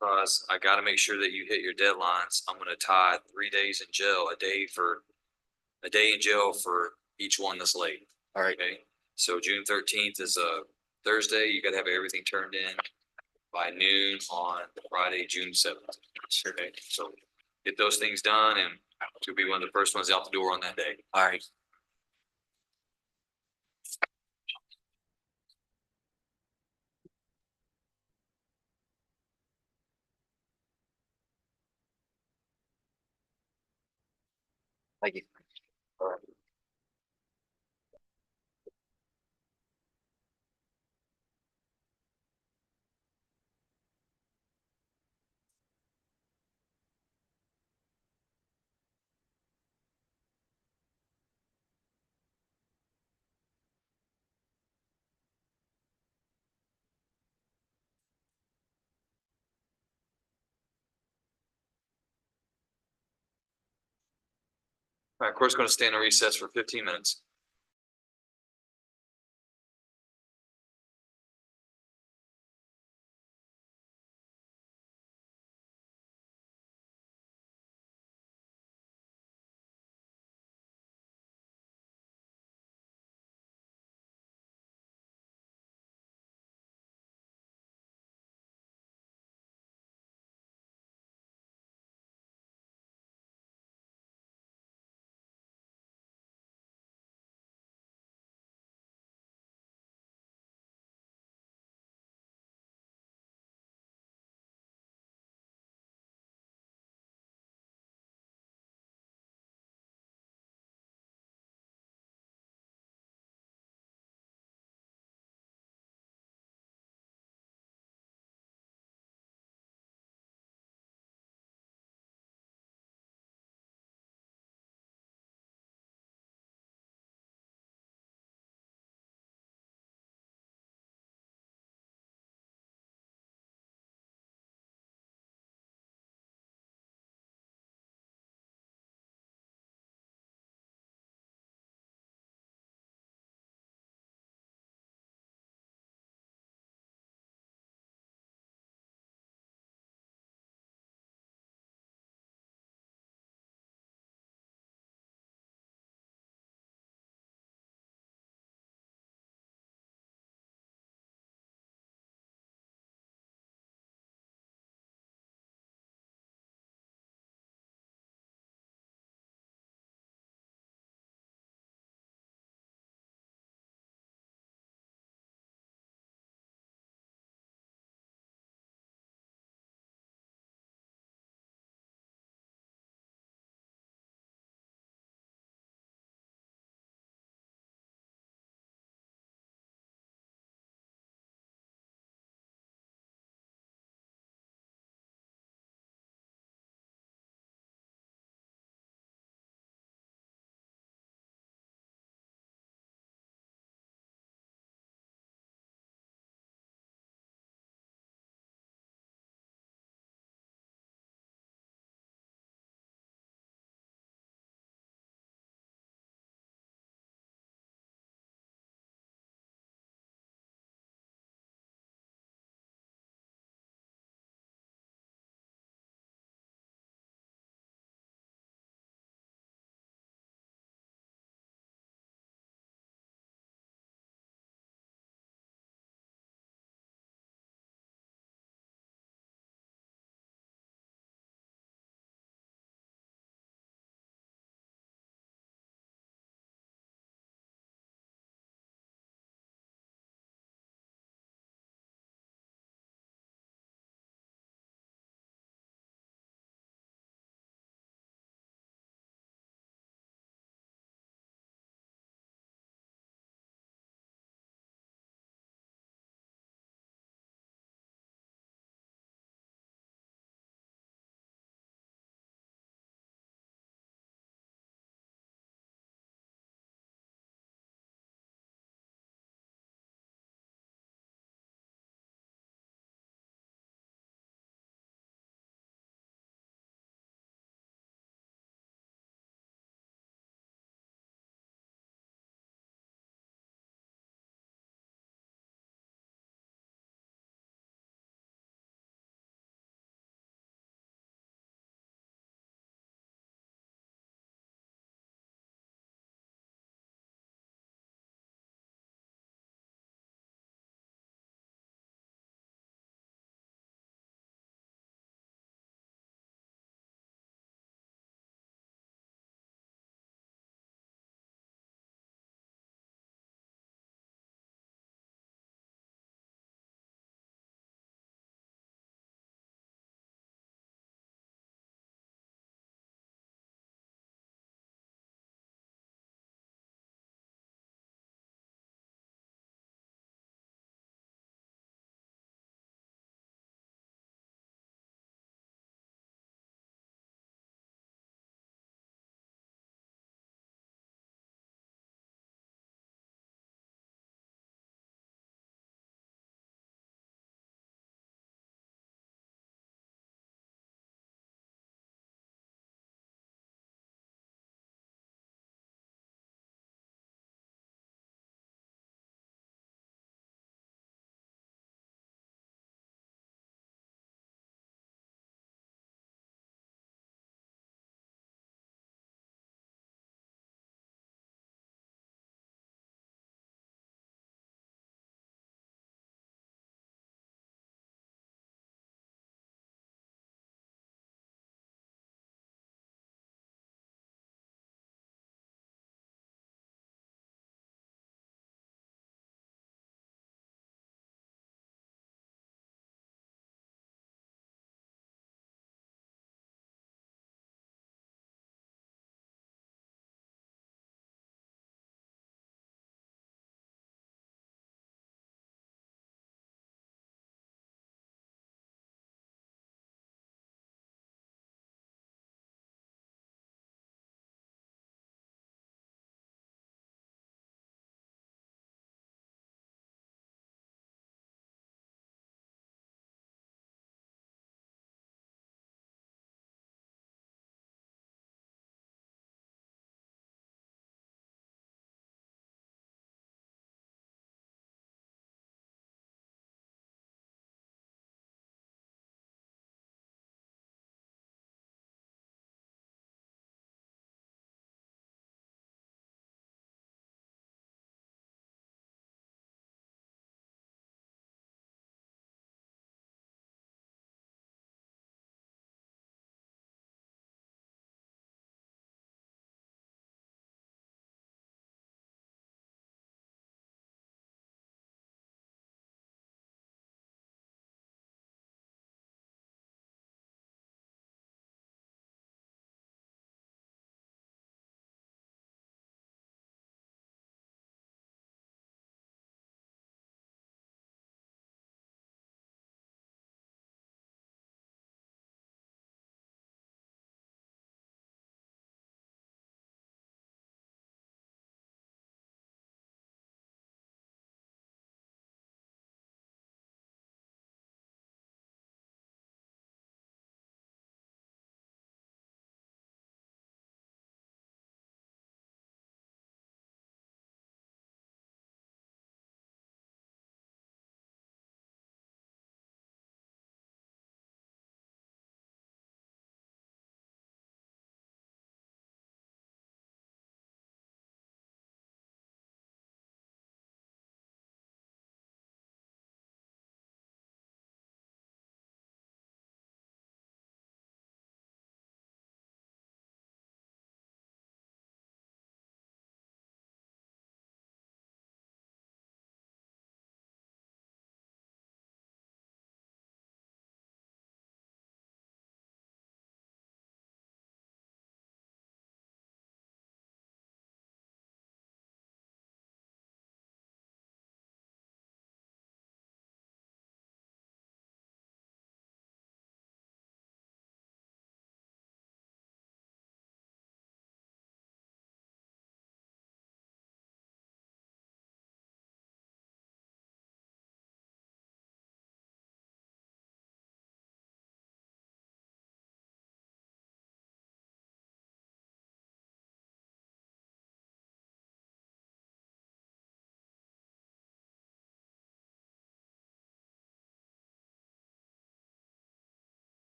Cause I gotta make sure that you hit your deadlines. I'm gonna tie 3 days in jail, a day in jail for each one that's late. All right. Okay, so June 13th is a Thursday. You gotta have everything turned in by noon on Friday, June 7th. Sure. Okay, so get those things done and you'll be one of the first ones out the door on that day. All right. Thank you. All right. All right, court's gonna stand in recess for 15 minutes.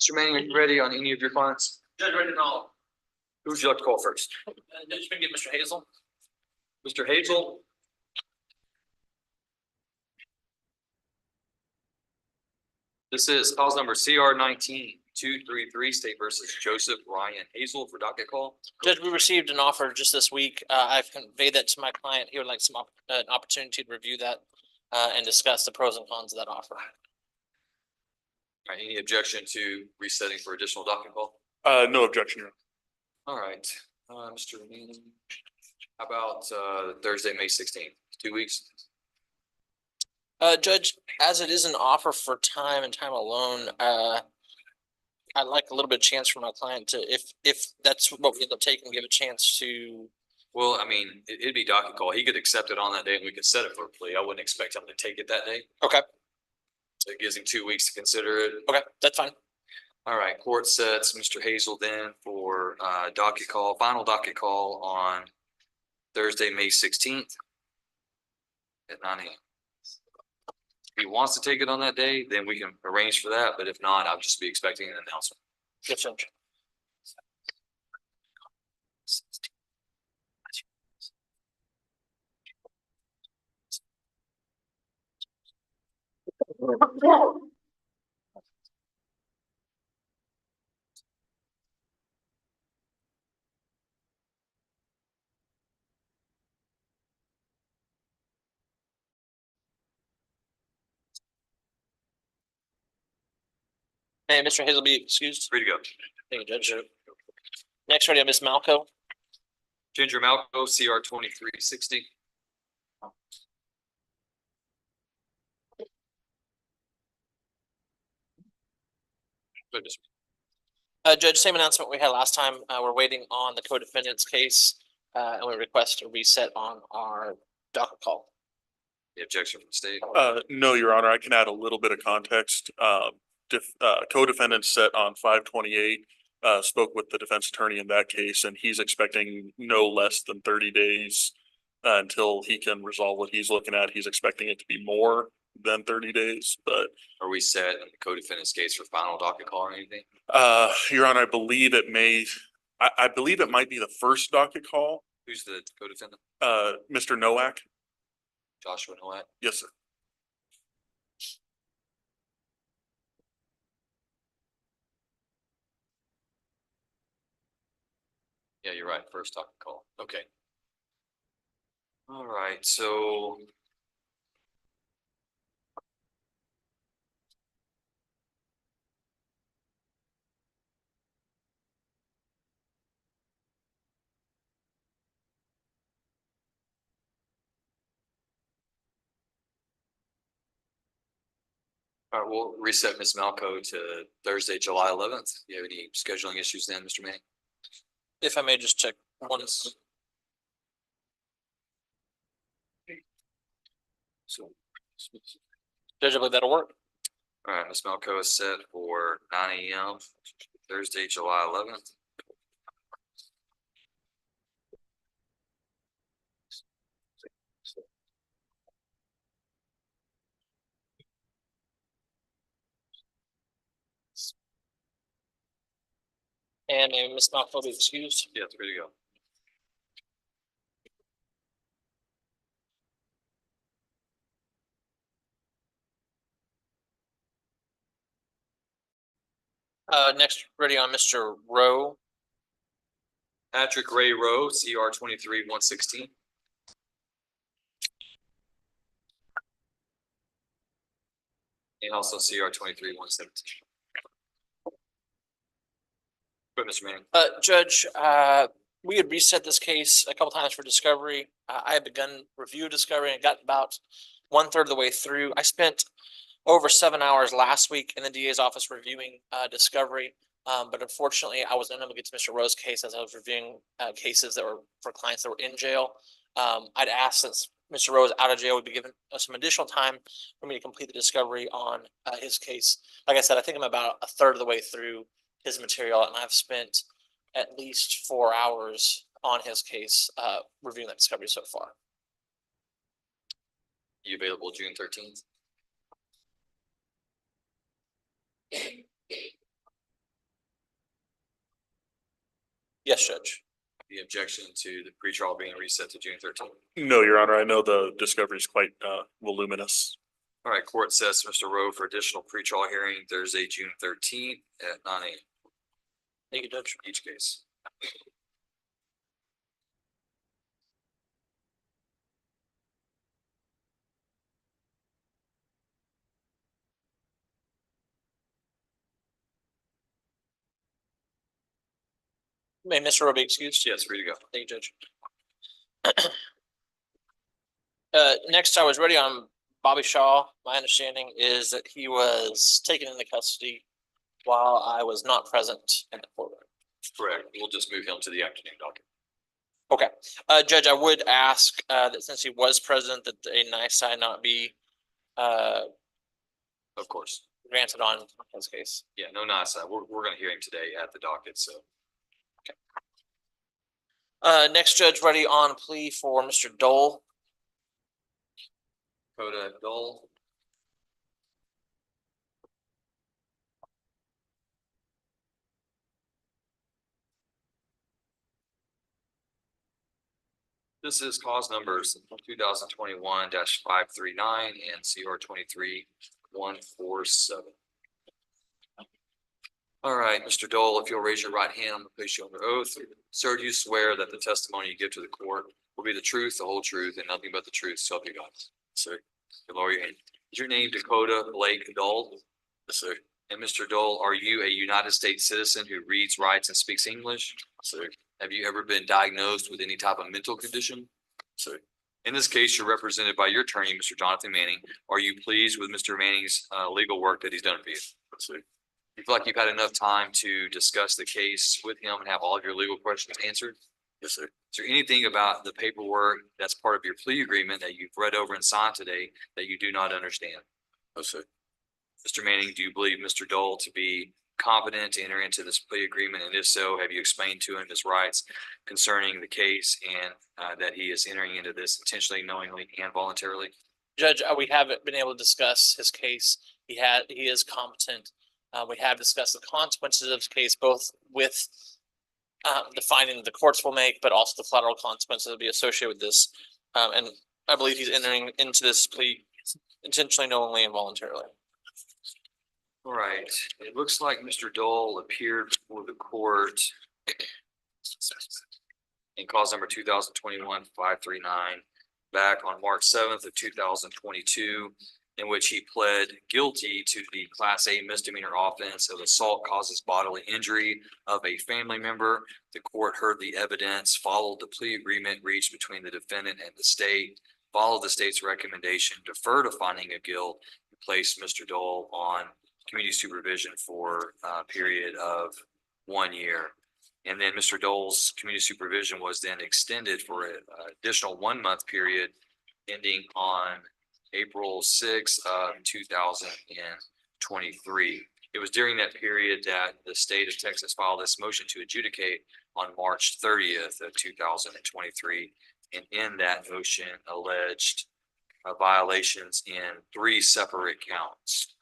Mr. Manning, are you ready on any of your clients? Judge, ready to know. Who would you like to call first? Judge, can you get Mr. Hazel? Mr. Hazel? This is cause number CR 19-233, State versus Joseph Ryan Hazel for docket call. Judge, we received an offer just this week. I've conveyed that to my client. He would like an opportunity to review that and discuss the pros and cons of that offer. All right, any objection to resetting for additional docket call? No objection, Your Honor. All right, Mr. Manning, how about Thursday, May 16th, 2 weeks? Judge, as it is an offer for time and time alone, I'd like a little bit of chance for my client to, if that's what we end up taking, give a chance to. Well, I mean, it'd be docket call. He could accept it on that day and we could set it for a plea. I wouldn't expect him to take it that day. Okay. So it gives him 2 weeks to consider it. Okay, that's fine. All right, court sets Mr. Hazel then for docket call, final docket call on Thursday, May 16th at 9 a.m. If he wants to take it on that day, then we can arrange for that. But if not, I'll just be expecting an announcement. Yes, Judge. Hey, Mr. Hazel, be excused. Free to go. Thank you, Judge. Next, ready on Ms. Malco. Ginger Malco, CR 2360. Goodness. Judge, same announcement we had last time. We're waiting on the co-defendant's case, and we request a reset on our docket call. The objection from the state. No, Your Honor, I can add a little bit of context. Co-defendant set on 5/28, spoke with the defense attorney in that case, and he's expecting no less than 30 days until he can resolve what he's looking at. He's expecting it to be more than 30 days, but Are we set in the co-defendant's case for final docket call or anything? Your Honor, I believe it might be the first docket call. Who's the co-defendant? Mr. Nowak. Joshua Nowak? Yes, sir. Yeah, you're right. First docket call. Okay. All right, so. All right, we'll reset Ms. Malco to Thursday, July 11th. Do you have any scheduling issues then, Mr. Manning? If I may just check one. So. Judge, I believe that'll work. All right, Ms. Malco is set for 9 a.m. Thursday, July 11th. And Ms. Malco, be excused. Yeah, it's ready to go. Next, ready on Mr. Rowe. Patrick Ray Rowe, CR 23-116. And also CR 23-117. But Mr. Manning. Judge, we had reset this case a couple times for discovery. I had begun review of discovery and got about 1/3 of the way through. I spent over 7 hours last week in the DA's office reviewing discovery. But unfortunately, I was unable to get to Mr. Rowe's case as I was reviewing cases that were for clients that were in jail. I'd asked, since Mr. Rowe is out of jail, would be given some additional time for me to complete the discovery on his case. Like I said, I think I'm about 1/3 of the way through his material, and I've spent at least 4 hours on his case reviewing that discovery so far. You available June 13th? Yes, Judge. The objection to the pretrial being reset to June 13th. No, Your Honor, I know the discovery is quite voluminous. All right, court sets Mr. Rowe for additional pretrial hearing Thursday, June 13th at 9 a.m. Thank you, Judge. Each case. May Mr. Rowe be excused? Yes, free to go. Thank you, Judge. Next, I was ready on Bobby Shaw. My understanding is that he was taken into custody while I was not present in the courtroom. Correct. We'll just move him to the afternoon docket. Okay, Judge, I would ask that since he was present, that a NISI not be Of course. granted on his case. Yeah, no, nice. We're gonna hear him today at the docket, so. Next, Judge, ready on plea for Mr. Dole. Coda Dole. This is cause numbers 2021-539 and CR 23-147. All right, Mr. Dole, if you'll raise your right hand, I'm gonna place you under oath. Sir, do you swear that the testimony you give to the court will be the truth, the whole truth, and nothing but the truth, so help you God? Sir, you lower your hand. Is your name Dakota Blake Dole? Yes, sir. And Mr. Dole, are you a United States citizen who reads, writes, and speaks English? Sir. Have you ever been diagnosed with any type of mental condition? Sir. In this case, you're represented by your attorney, Mr. Jonathan Manning. Are you pleased with Mr. Manning's legal work that he's done for you? Sir. You feel like you've had enough time to discuss the case with him and have all of your legal questions answered? Yes, sir. Is there anything about the paperwork that's part of your plea agreement that you've read over and signed today that you do not understand? No, sir. Mr. Manning, do you believe Mr. Dole to be competent to enter into this plea agreement? And if so, have you explained to him his rights concerning the case and that he is entering into this intentionally, knowingly, and voluntarily? Judge, we haven't been able to discuss his case. He is competent. We have discussed the consequences of his case, both with the finding that the courts will make, but also the collateral consequences that will be associated with this. And I believe he's entering into this plea intentionally, knowingly, and voluntarily. All right, it looks like Mr. Dole appeared before the court in cause number 2021-539 back on March 7th of 2022, in which he pled guilty to the Class A misdemeanor offense of assault causes bodily injury of a family member. The court heard the evidence, followed the plea agreement reached between the defendant and the state, followed the state's recommendation, deferred a finding of guilt, and placed Mr. Dole on community supervision for a period of 1 year. And then Mr. Dole's community supervision was then extended for an additional 1 month period ending on April 6th of 2023. It was during that period that the state of Texas filed this motion to adjudicate on March 30th of 2023. And in that motion alleged violations in 3 separate counts.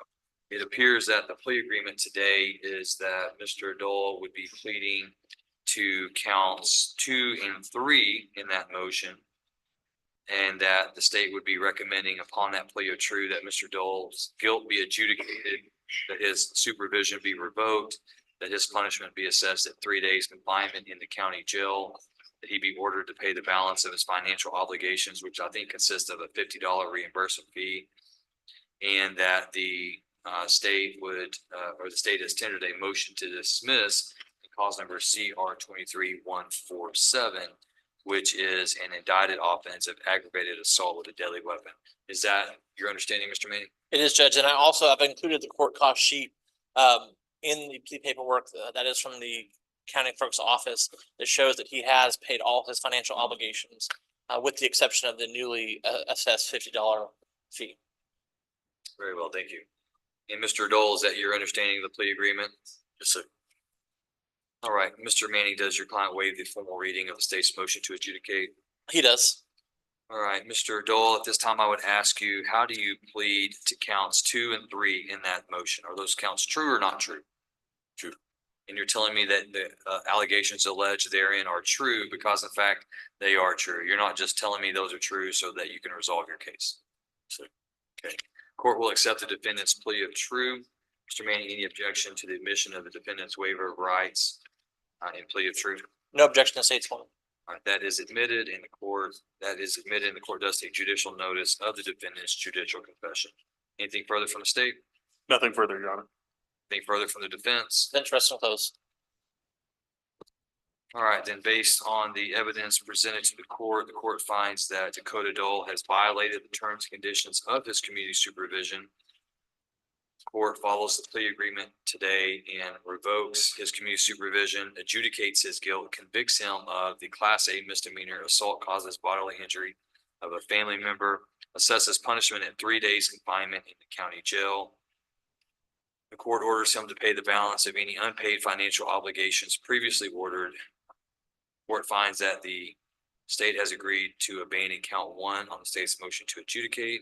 It appears that the plea agreement today is that Mr. Dole would be pleading to counts 2 and 3 in that motion. And that the state would be recommending upon that plea of true that Mr. Dole's guilt be adjudicated, that his supervision be revoked, that his punishment be assessed at 3 days confinement in the county jail, that he be ordered to pay the balance of his financial obligations, which I think consists of a $50 reimbursement fee, and that the state would, or the state has tendered a motion to dismiss cause number CR 23-147, which is an indicted offense of aggravated assault with a deadly weapon. Is that your understanding, Mr. Manning? It is, Judge, and I also have included the court cost sheet in the plea paperwork that is from the county clerk's office that shows that he has paid all his financial obligations with the exception of the newly assessed $50 fee. Very well, thank you. And Mr. Dole, is that your understanding of the plea agreement? Yes, sir. All right, Mr. Manning, does your client waive the formal reading of the state's motion to adjudicate? He does. All right, Mr. Dole, at this time I would ask you, how do you plead to counts 2 and 3 in that motion? Are those counts true or not true? True. and you're telling me that the allegations alleged therein are true because in fact they are true. You're not just telling me those are true so that you can resolve your case. So, okay. Court will accept the defendant's plea of true. Mr. Manning, any objection to the admission of the defendant's waiver of rights in plea of true? No objection to state's one. All right, that is admitted in the court. That is admitted and the court does take judicial notice of the defendant's judicial confession. Anything further from the state? Nothing further, Your Honor. Anything further from the defense? Bench rest and close. All right, then based on the evidence presented to the court finds that Dakota Dole has violated the terms and conditions of his community supervision. Court follows the plea agreement today and revokes his community supervision, adjudicates his guilt, convicts him of the Class A misdemeanor assault causes bodily injury of a family member, assesses punishment at 3 days confinement in the county jail. The court orders him to pay the balance of any unpaid financial obligations previously ordered. Court finds that the state has agreed to abandon count 1 on the state's motion to adjudicate.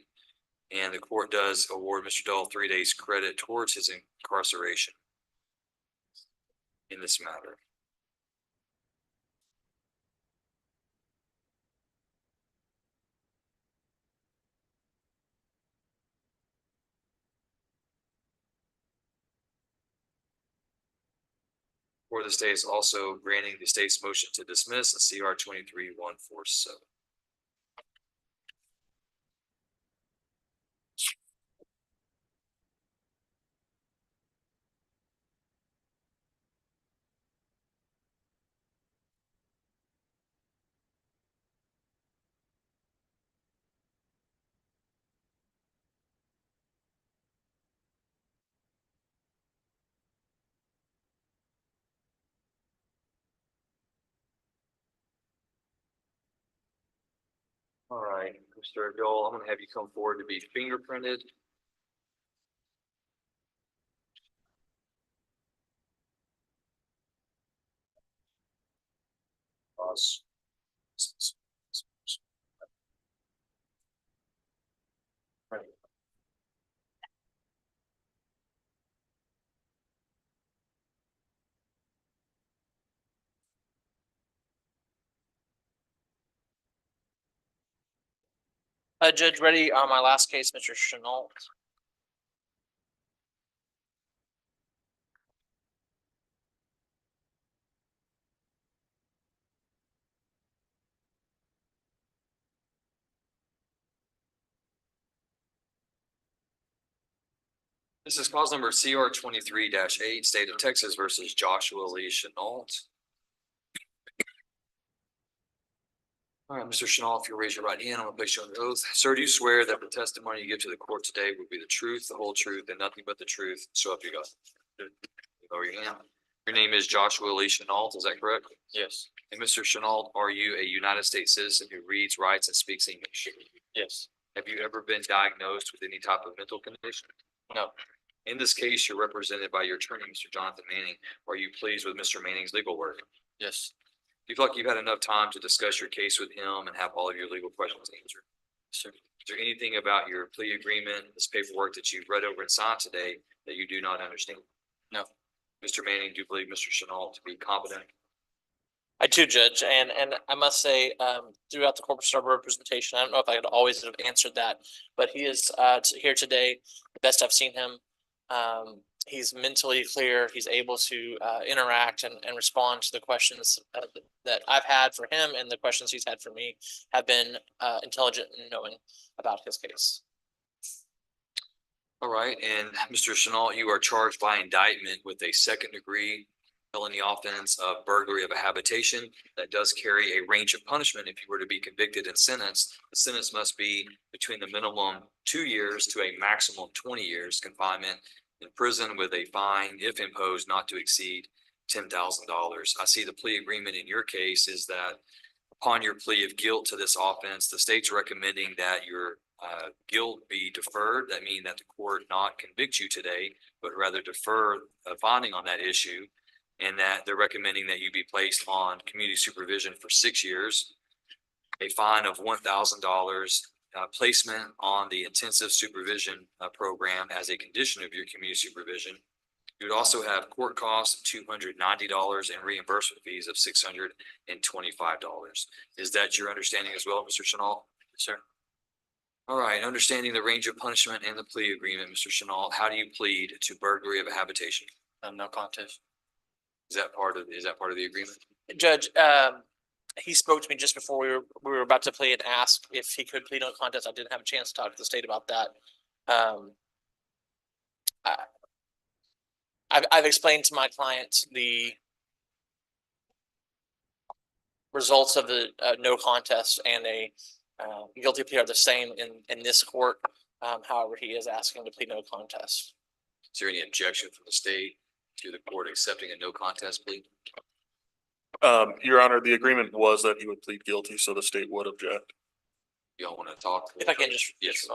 And the court does award Mr. Dole 3 days credit towards his incarceration in this matter. Court of the state is also granting the state's motion to dismiss in CR 23-147. All right, Mr. Dole, I'm gonna have you come forward to be fingerprinted. Pause. Right. Judge, ready on my last case, Mr. Chenault. This is cause number CR 23-8, State of Texas versus Joshua Lee Chenault. All right, Mr. Chenault, if you raise your right hand, I'm gonna place you on oath. Sir, do you swear that the testimony you give to the court today will be the truth, the whole truth, and nothing but the truth? So help you God. Lower your hand. Your name is Joshua Lee Chenault, is that correct? Yes. And Mr. Chenault, are you a United States citizen who reads, writes, and speaks English? Yes. Have you ever been diagnosed with any type of mental condition? No. In this case, you're represented by your attorney, Mr. Jonathan Manning. Are you pleased with Mr. Manning's legal work? Yes. Do you feel like you've had enough time to discuss your case with him and have all of your legal questions answered? Sure. Is there anything about your plea agreement, this paperwork that you've read over and signed today that you do not understand? No. Mr. Manning, do you believe Mr. Chenault to be competent? I do, Judge, and I must say, throughout the corporate star representation, I don't know if I could always have answered that, but he is here today, the best I've seen him. He's mentally clear, he's able to interact and respond to the questions that I've had for him, and the questions he's had for me have been intelligent and knowing about his case. All right, and Mr. Chenault, you are charged by indictment with a second-degree felony offense of burglary of a habitation that does carry a range of punishment. If you were to be convicted and sentenced, the sentence must be between the minimum 2 years to a maximum 20 years confinement in prison with a fine, if imposed, not to exceed $10,000. I see the plea agreement in your case is that upon your plea of guilt to this offense, the state's recommending that your guilt be deferred. That means that the court not convict you today, but rather defer a finding on that issue. And that they're recommending that you be placed on community supervision for 6 years, a fine of $1,000, placement on the intensive supervision program as a condition of your community supervision, You would also have court costs of $290 and reimbursement fees of $625. Is that your understanding as well, Mr. Chanel? Yes, sir. All right, understanding the range of punishment in the plea agreement, Mr. Chanel, how do you plead to burglary of a habitation? No contest. Is that part of the agreement? Judge, he spoke to me just before we were about to plea and asked if he could plead no contest. I didn't have a chance to talk to the state about that. I've explained to my client the results of the no contest and a guilty plea are the same in this court. However, he is asking to plead no contest. Is there any objection from the state to the court accepting a no contest plea? Your Honor, the agreement was that he would plead guilty, so the state would object. Y'all want to talk? If I can just. Yes.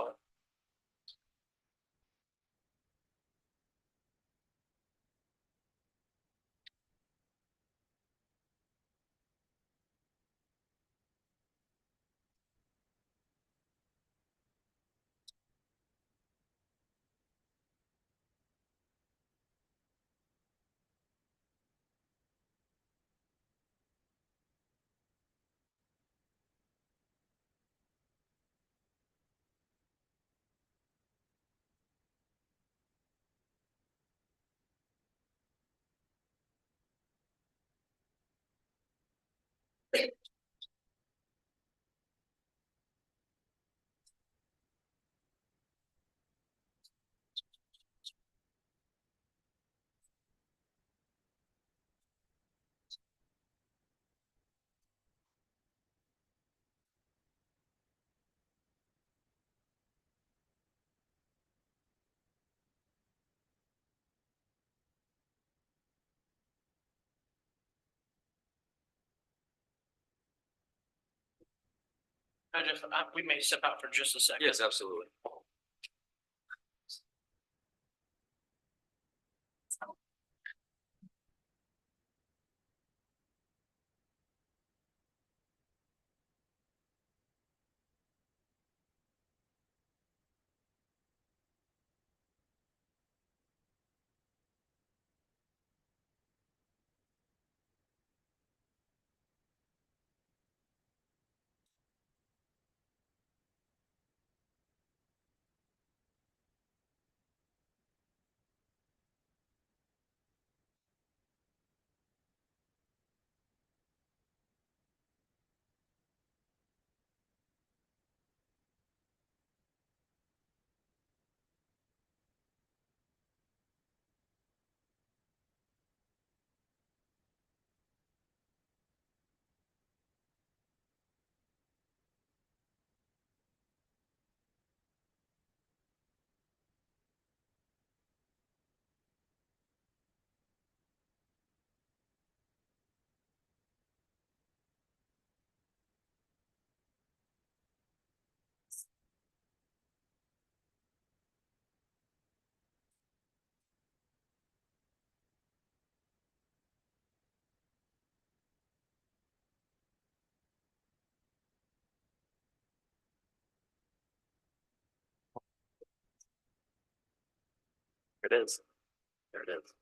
We may step out for just a second. Yes, absolutely. There it is. There it is.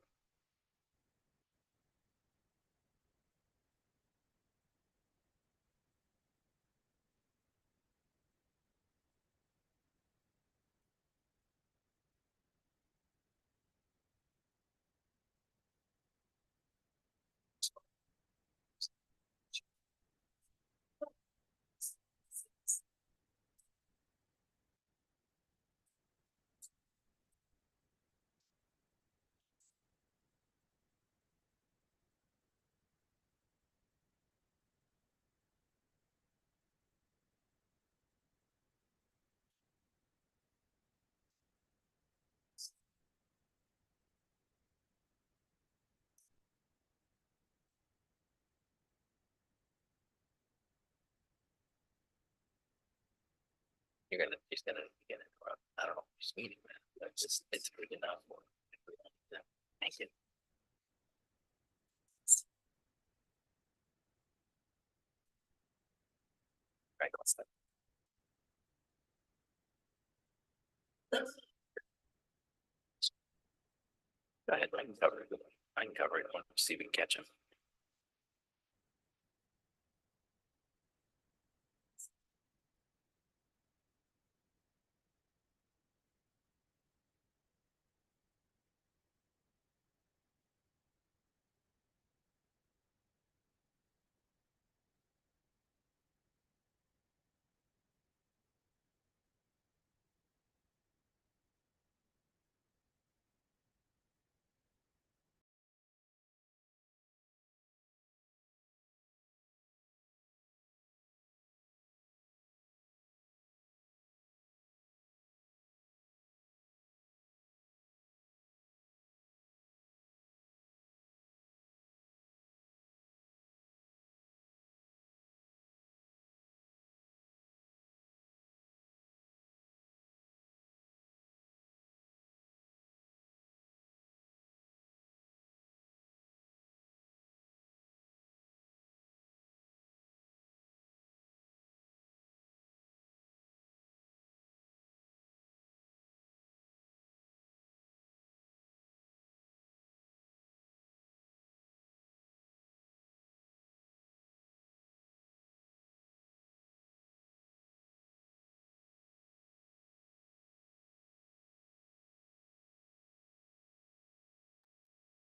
He's gonna interrupt. I don't know, he's meeting, man. It's pretty enough. Thank you. Right, what's that? Go ahead, Mike. recovery. We'll see if we can catch him.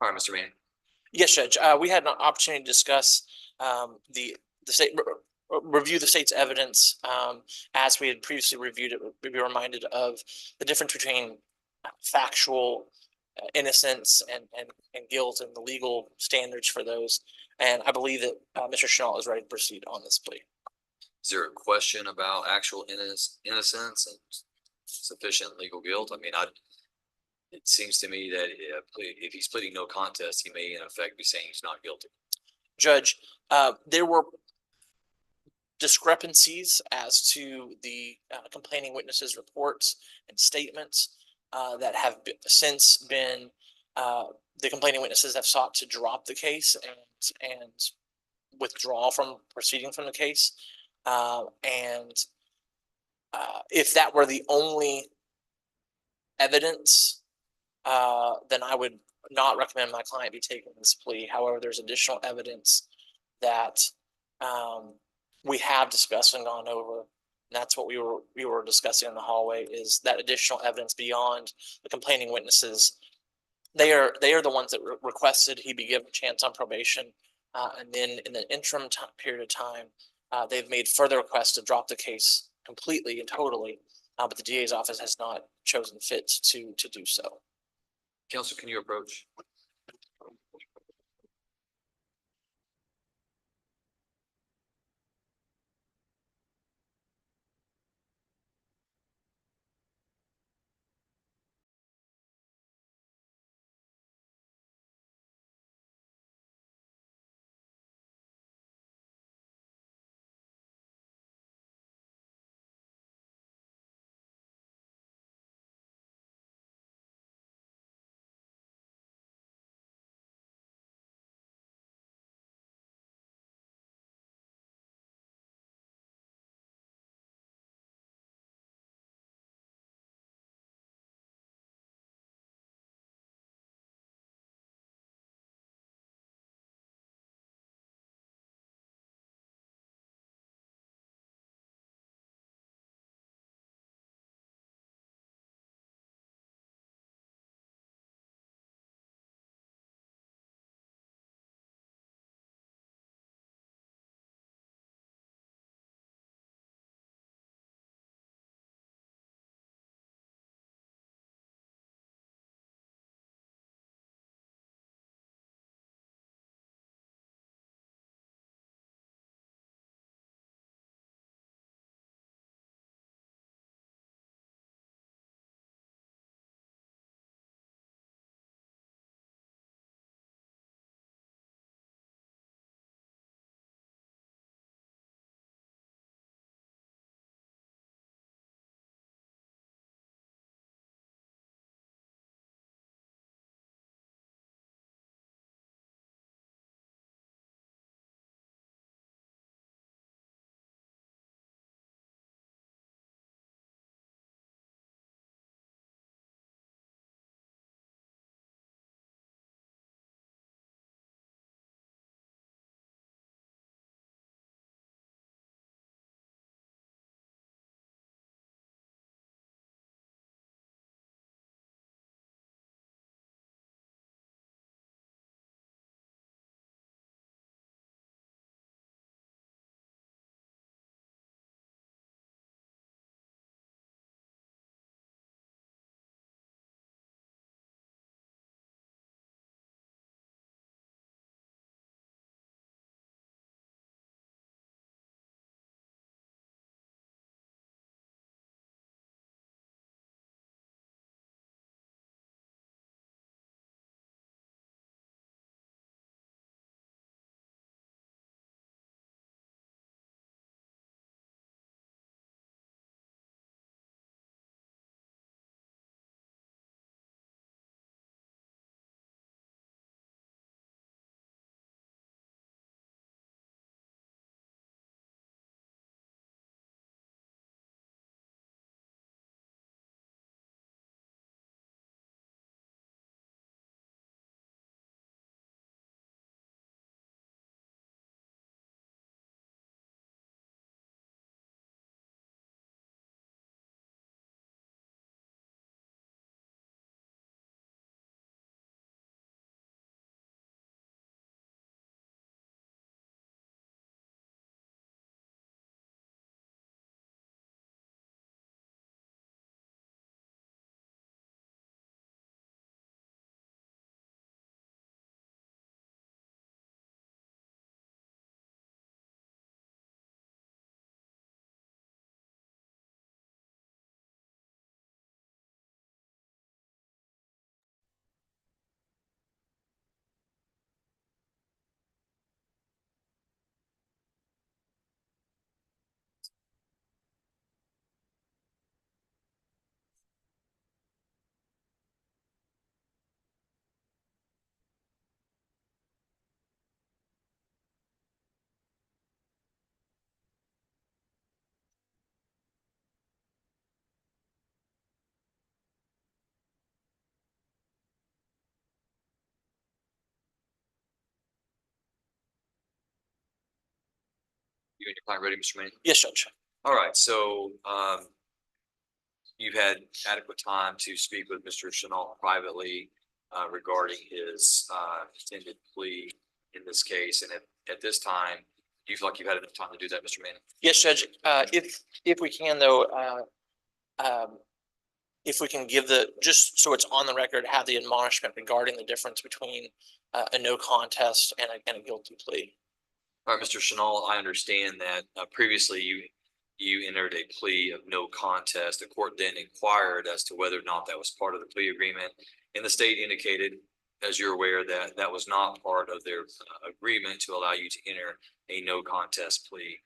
All right, Mr. Manning. Yes, Judge. We had an opportunity to discuss the state review the state's evidence as we had previously reviewed it. We were reminded of the difference between factual innocence and guilt and the legal standards for those. And I believe that Mr. Chenault is ready to proceed on this plea. Is there a question about actual innocence and sufficient legal guilt? I mean, it seems to me that if he's pleading no contest, he may in effect be saying he's not guilty. Judge, there were discrepancies as to the complaining witnesses' reports and statements that have since been, the complaining witnesses have sought to drop the case and withdraw from proceeding from the case. If that were the only evidence, then I would not recommend my client be taking this plea. However, there's additional evidence that we have discussed and gone over. And that's what we were discussing in the hallway, is that additional evidence beyond the complaining witnesses. They are the ones that requested he be given a chance on probation. And then in the interim period of time, they've made further requests to drop the case completely and totally. But the DA's office has not chosen fit to do so. Counsel, can you approach? You and your client ready, Mr. Manning? Yes, Judge. All right, so, you've had adequate time to speak with Mr. Chenault privately, regarding his, intended plea in this case, and at this time, do you feel like you've had enough time to do that, Mr. Manning? Yes, Judge. If we can though, if we can give just so it's on the record, have the admonishment regarding the difference between a no contest and a guilty plea. All right, Mr. Chenault, I understand that previously you entered a plea of no contest. The court then inquired as to whether or not that was part of the plea agreement. And the state indicated, as you're aware, that that was not part of their agreement to allow you to enter a no contest plea.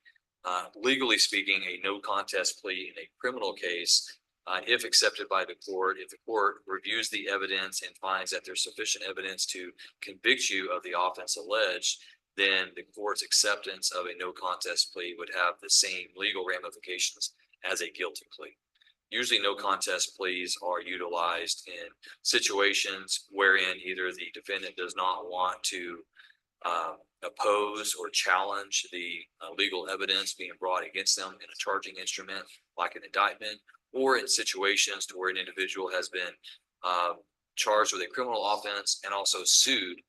Legally speaking, a no contest plea in a criminal case, if accepted by the court, if the court reviews the evidence and finds that there's sufficient evidence to convict you of the offense alleged, then the court's acceptance of a no contest plea would have the same legal ramifications as a guilty plea. Usually no contest pleas are utilized in situations wherein either the defendant does not want to oppose or challenge the legal evidence being brought against them in a charging instrument like an indictment, or in situations to where an individual has been charged with a criminal offense and also sued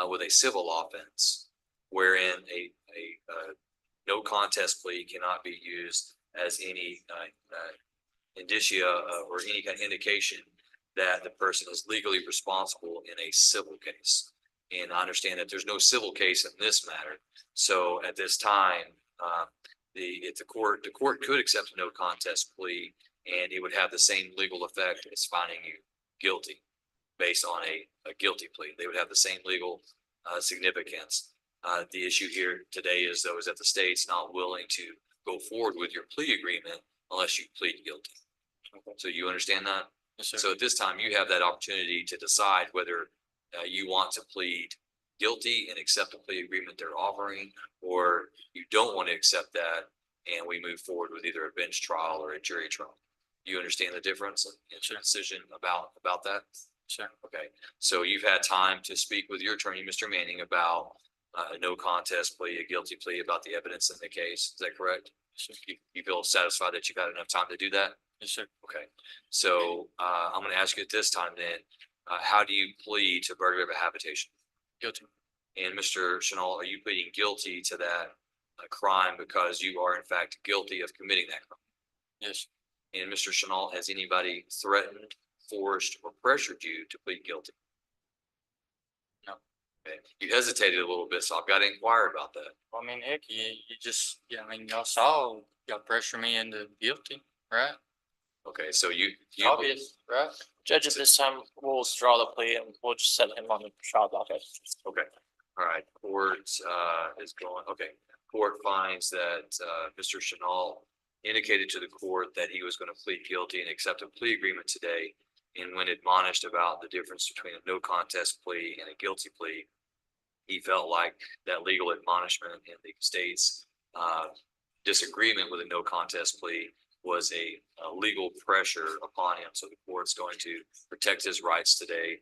with a civil offense, wherein a no contest plea cannot be used as any indicia or any kind of indication that the person is legally responsible in a civil case. And I understand that there's no civil case in this matter. So at this time, the court could accept a no contest plea, and it would have the same legal effect as finding you guilty based on a guilty plea. They would have the same legal significance. The issue here today is that the state's not willing to go forward with your plea agreement unless you plead guilty. So you understand that? Yes, sir. So at this time, you have that opportunity to decide whether you want to plead guilty and accept the plea agreement they're offering, or you don't want to accept that and we move forward with either a bench trial or a jury trial. Do you understand the difference in your decision about that? Sure. Okay, so you've had time to speak with your attorney, Mr. Manning, about a no contest plea, a guilty plea, about the evidence in the case. Is that correct? Sure. You feel satisfied that you've had enough time to do that? Yes, sir. Okay, so I'm going to ask you at this time then, how do you plead to burglary of a habitation? Guilty. And Mr. Chenault, are you pleading guilty to that crime because you are in fact guilty of committing that crime? Yes. And Mr. Chenault, has anybody threatened, forced, or pressured you to plead guilty? No. Okay, you hesitated a little bit, so I've got to inquire about that. I mean, heck, you just, yeah, I mean, y'all pressure me into guilty, right? Okay, so you Obvious, right? Judge, at this time, we'll withdraw the plea and we'll just set him on the trial docket. Okay, all right, court is going, okay. Court finds that Mr. Chenault indicated to the court that he was going to plead guilty and accept a plea agreement today. And when admonished about the difference between a no contest plea and a guilty plea, he felt like that legal admonishment and the state's disagreement with a no contest plea was a legal pressure upon him. So the court's going to protect his rights today,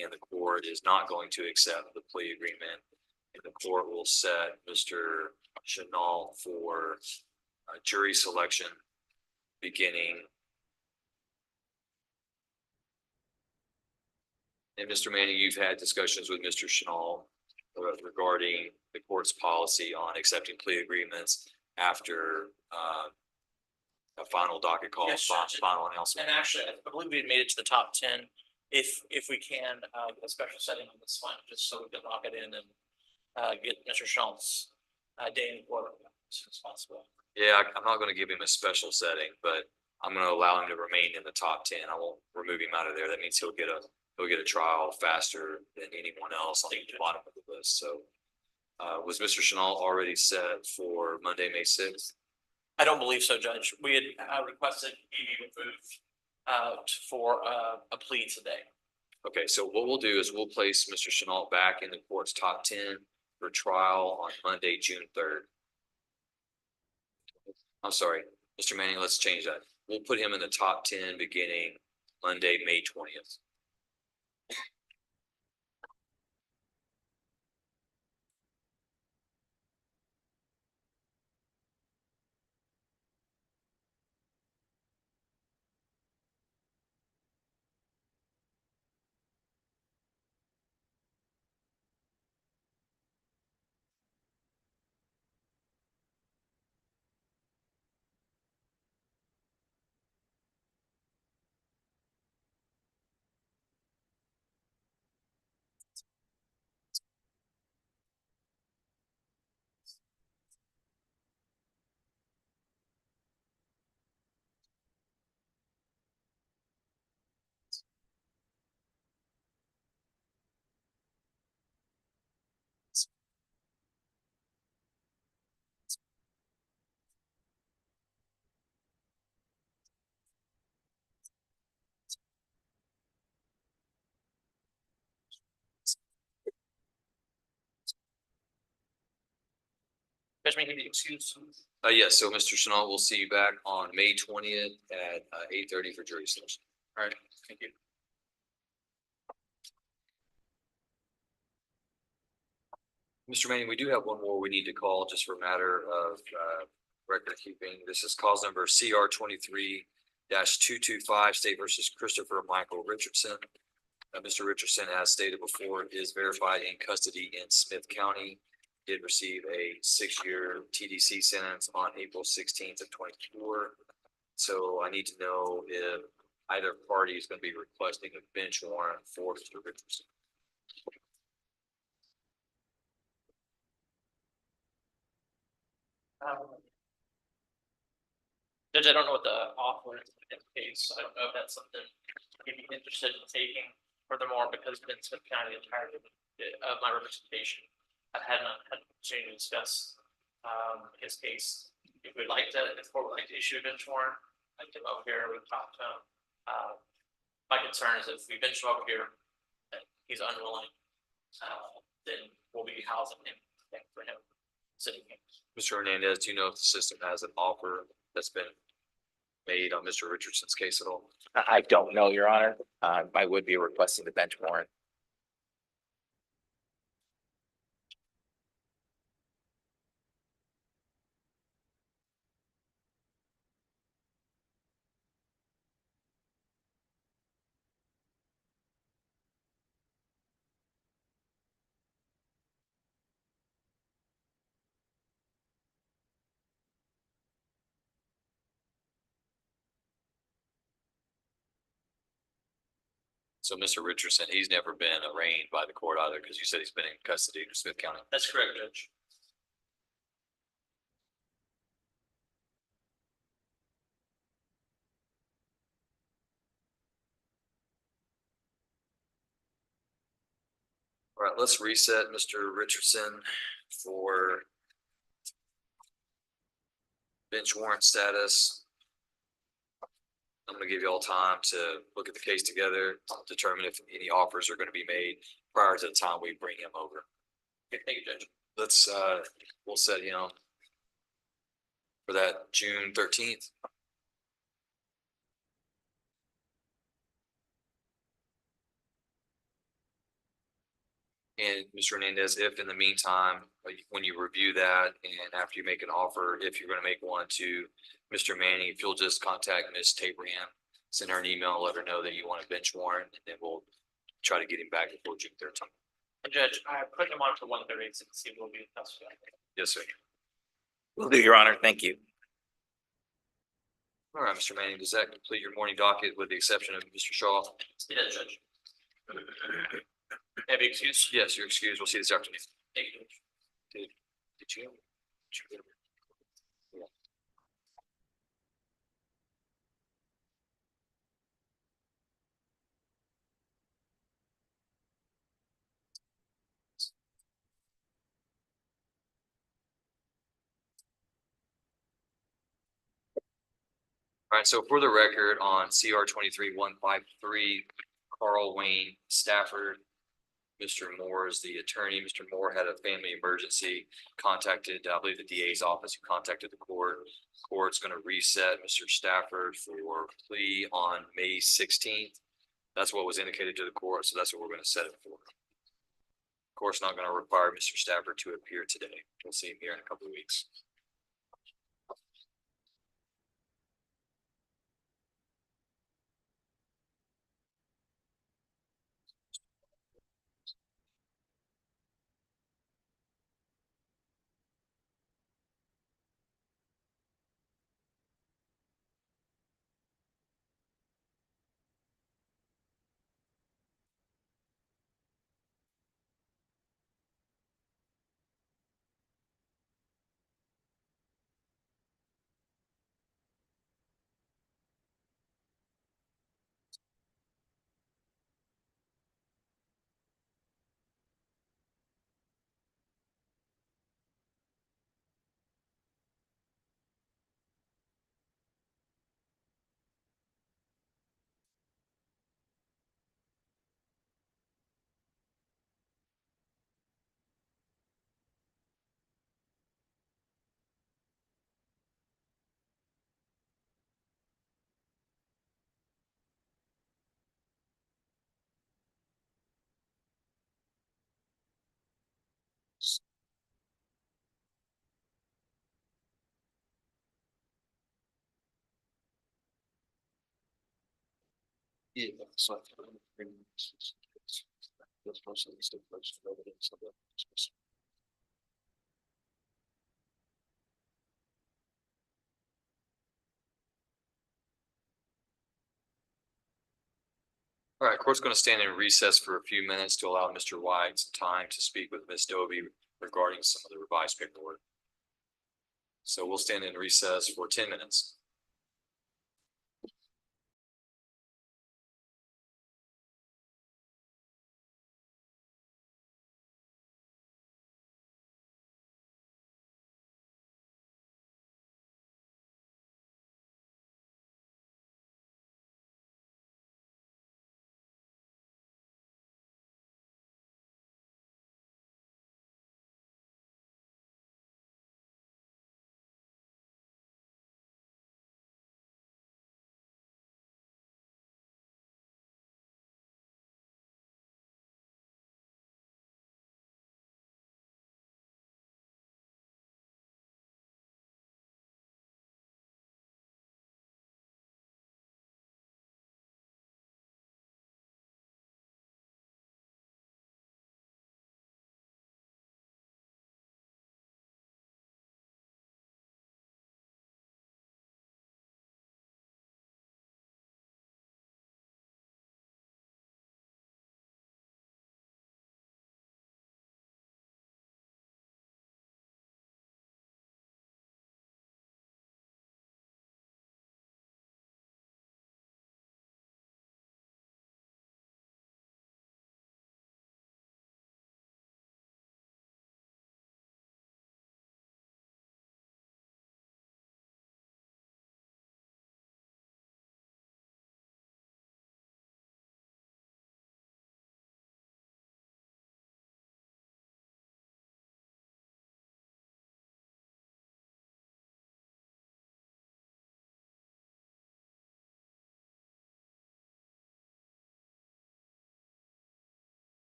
and the court is not going to accept the plea agreement. And the court will set Mr. Chenault for jury selection beginning. And Mr. Manning, you've had discussions with Mr. Chenault regarding the court's policy on accepting plea agreements after a final docket call, Yes, Judge. final announcement. And actually, I believe we made it to the top 10. If we can, get a special setting on this one, just so we can lock it in and get Mr. Chenault's day in court as soon as possible. Yeah, I'm not going to give him a special setting, but I'm going to allow him to remain in the top 10. I won't remove him out of there. That means he'll get a trial faster than anyone else on the bottom of the list. So was Mr. Chenault already set for Monday, May 6th? I don't believe so, Judge. We had requested he be removed for a plea today. Okay, so what we'll do is we'll place Mr. Chenault back in the court's top 10 for trial on Monday, June 3rd. I'm sorry, Mr. Manning, let's change that. We'll put him in the top 10 beginning Monday, May 20th. Judge, may I be excused? Yes, so Mr. Chenault, we'll see you back on May 20th at 8:30 for jury selection. All right, thank you. Mr. Manning, we do have one more we need to call just for a matter of record keeping. This is cause number CR 23-225, State versus Christopher Michael Richardson. Mr. Richardson, as stated before, is verified in custody in Smith County. Did receive a 6-year TDC sentence on April 16th of 24. So I need to know if either party is going to be requesting a bench warrant for Mr. Richardson. Judge, I don't know what the offer is in the case. I don't know if that's something you'd be interested in taking. Furthermore, because it's been Smith County the entirety of my representation, I've had an opportunity to discuss his case. If we'd like to, if the court would like to issue a bench warrant, I can over here, we talk to him. My concern is if we bench him over here, and he's unwilling, then we'll be housing him for him sitting here. Mr. Hernandez, do you know if the system has an offer that's been made on Mr. Richardson's case at all? I don't know, Your Honor. I would be requesting the bench warrant. So Mr. Richardson, he's never been arraigned by the court either, because you said he's been in custody in Smith County. That's correct, Judge. All right, let's reset Mr. Richardson for bench warrant status. I'm gonna give you all time to look at the case together, determine if any offers are gonna be made prior to the time we bring him over. Okay, thank you, Judge. Let's, we'll set him for that June 13th. And Mr. Hernandez, if in the meantime, when you review that and after you make an offer, if you're gonna make one to Mr. Manning, if you'll just contact Ms. Tabram, send her an email, let her know that you want a bench warrant, and then we'll try to get him back before June 13th. And Judge, I put him on for 1:30 and see what will be the best. Yes, sir. Will do, Your Honor. Thank you. All right, Mr. Manning, does that complete your morning docket with the exception of Mr. Shaw? Yeah, Judge. May I be excused? Yes, you're excused. We'll see you this afternoon. Thank you, Judge. Did you? Yeah. All right, so for the record on CR 23-153, Carl Wayne Stafford, Mr. Moore is the attorney. Mr. Moore had a family emergency, contacted, I believe, the DA's office, who contacted the court. Court's gonna reset Mr. Stafford for plea on May 16th. That's what was indicated to the court, so that's what we're gonna set it for. Court's not gonna require Mr. Stafford to appear today. We'll see him here in a couple of weeks. Yeah, so. That's most of the stipulations of evidence of the. All right, court's going to stand in recess for a few minutes to allow Mr. White some time to speak with Ms. Dobie regarding some of the revised paperwork. So we'll stand in recess for 10 minutes.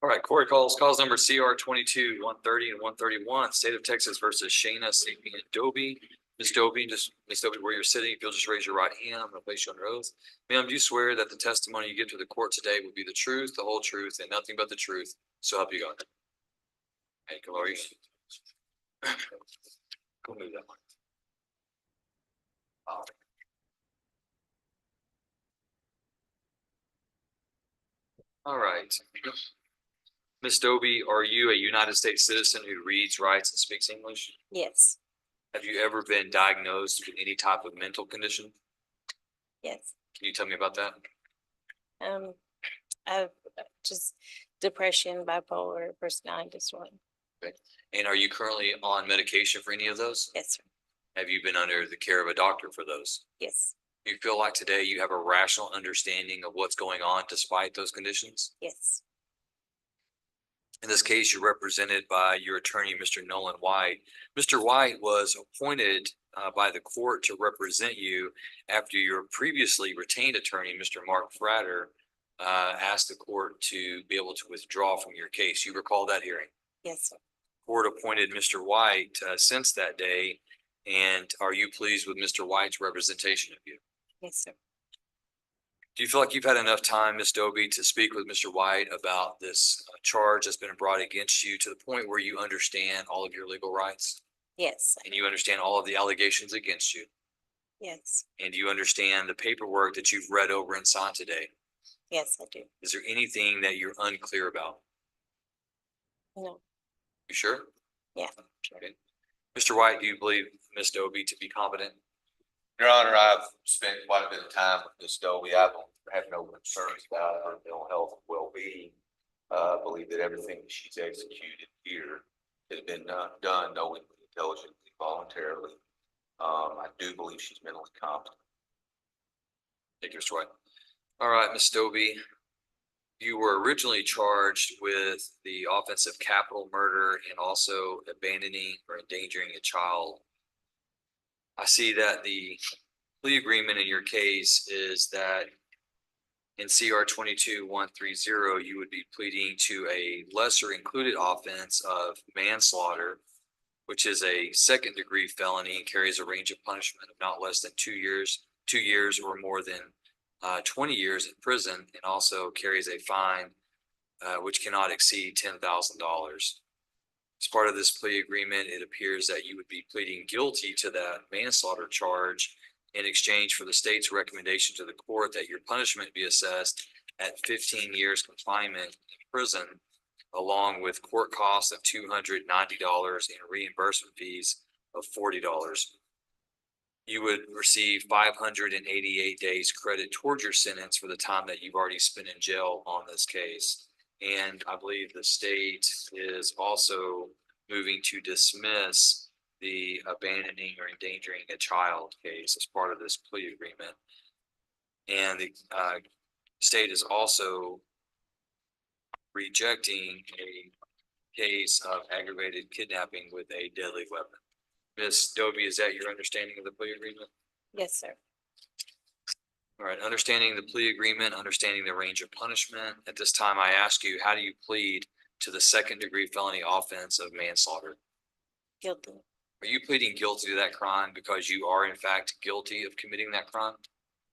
All right, Corey calls number CR 22-130 and 131, State of Texas versus Shayna Sapien Dobie. Ms. Dobie, where you're sitting, if you'll just raise your right hand, I'm gonna place you under oath. Ma'am, do you swear that the testimony you give to the court today will be the truth, the whole truth, and nothing but the truth? So help you God. Hey, Glory. Go move that one. All right. Ms. Dobie, are you a United States citizen who reads, writes, and speaks English? Yes, Have you ever been diagnosed with any type of mental condition? yes. Can you tell me about that? I've just depression, bipolar personality disorder. And are you currently on medication for any of those? Yes, sir. Have you been under the care of a doctor for those? Yes, Do you feel like today you have a rational understanding of what's going on despite those conditions? yes, In this case, you're represented by your attorney, Mr. Nolan White. Mr. White was appointed by the court to represent you after your previously retained attorney, Mr. Mark Fratter, asked the court to be able to withdraw from your case. You recall that hearing? yes, sir. Court appointed Mr. White since that day. And are you pleased with Mr. White's representation of you? Yes, sir. Do you feel like you've had enough time, Ms. Dobie, to speak with Mr. White about this charge that's been brought against you to the point where you understand all of your legal rights Yes, and you understand all of the allegations against you yes, and you understand the paperwork that you've read over and signed today? yes, I do. Is there anything that you're unclear about? No, You sure? yeah, Okay. Mr. White, do you believe Ms. Dobie to be competent? Your Honor, I've spent quite a bit of time with Ms. Dobie. I don't have no concerns about her mental health and well-being. I believe that everything that she's executed here has been done knowingly, intelligently, voluntarily. I do believe she's mentally competent. Thank you, Mr. White. All right, Ms. Dobie, you were originally charged with the offense of capital murder and also abandoning or endangering a child. I see that the plea agreement in your case is that in CR 22-130, you would be pleading to a lesser included offense of manslaughter, which is a second degree felony and carries a range of punishment of not less than 2 years or more than 20 years in prison, and also carries a fine which cannot exceed $10,000. As part of this plea agreement, it appears that you would be pleading guilty to that manslaughter charge in exchange for the state's recommendation to the court that your punishment be assessed at 15 years confinement in prison, along with court costs of $290 and reimbursement fees of $40. You would receive 588 days credit towards your sentence for the time that you've already spent in jail on this case. And I believe the state is also moving to dismiss the abandoning or endangering a child case as part of this plea agreement. And the state is also rejecting a case of aggravated kidnapping with a deadly weapon. Ms. Dobie, is that your understanding of the plea agreement? yes, sir. All right, understanding the plea agreement, understanding the range of punishment. At this time, I ask you, how do you plead to the second degree felony offense of manslaughter? Guilty. Are you pleading guilty to that crime because you are in fact guilty of committing that crime?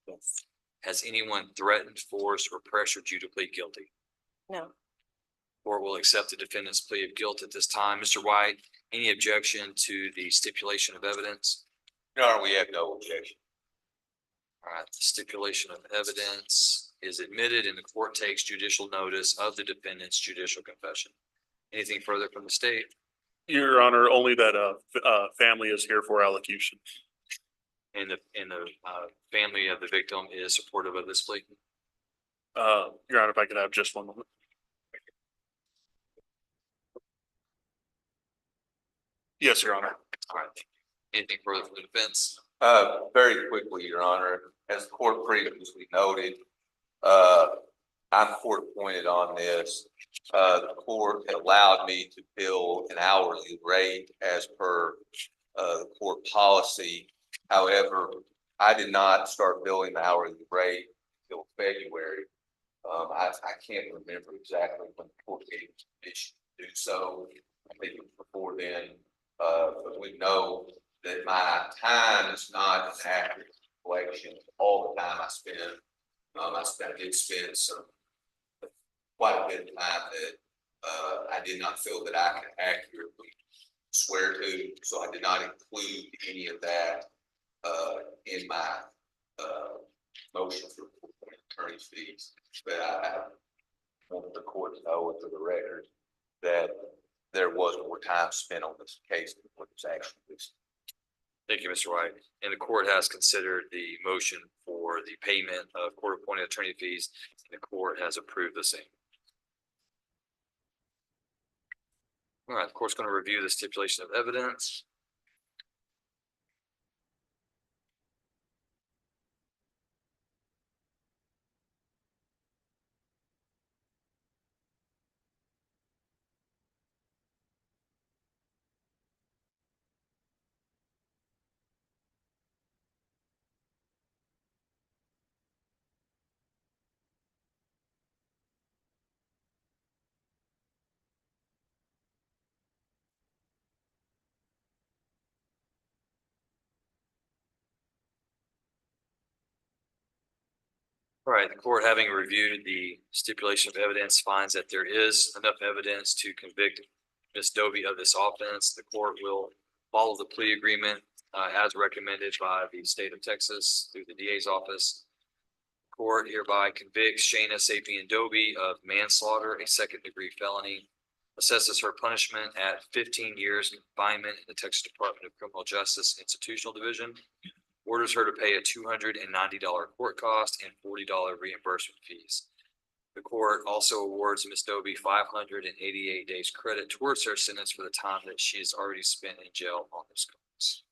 Yes, Has anyone threatened, forced, or pressured you to plead guilty? no, Court will accept the defendant's plea of guilt at this time. Mr. White, any objection to the stipulation of evidence? Your Honor, we have no objection. All right, the stipulation of evidence is admitted and the court takes judicial notice of the defendant's judicial confession. Anything further from the state? Your Honor, only that family is here for allocution. And the family of the victim is supportive of this plea? Your Honor, if I could have just one moment. Yes, Your Honor. All right. Anything further from the defense? Very quickly, Your Honor, as the court previously noted, I'm court appointed on this. The court allowed me to bill an hourly rate as per the court policy. However, I did not start billing the hourly rate until February. I can't remember exactly when the court gave permission to do so. I think it was before then, but we know that my time is not an accurate collection all the time I spend. I did spend quite a bit of time that, I did not feel that I could accurately swear to, so I did not include any of that, in my, motion for attorney's fees. But I want the court to know for the record that there was more time spent on this case than what was actually. Thank you, Mr. White. And the court has considered the motion for the payment of court-appointed attorney fees, and the court has approved the same. All right, the court's going to review the stipulation of evidence. All right, the court, having reviewed the stipulation of evidence, finds that there is enough evidence to convict Ms. Dobie of this offense. The court will follow the plea agreement as recommended by the state of Texas through the DA's office. Court hereby convicts Shayna Sapien Dobie of manslaughter, a second-degree felony, assesses her punishment at 15 years confinement in the Texas Department of Criminal Justice Institutional Division, orders her to pay a $290 court cost and $40 reimbursement fees. The court also awards Ms. Dobie 588 days credit towards her sentence for the time that she has already spent in jail on this cause.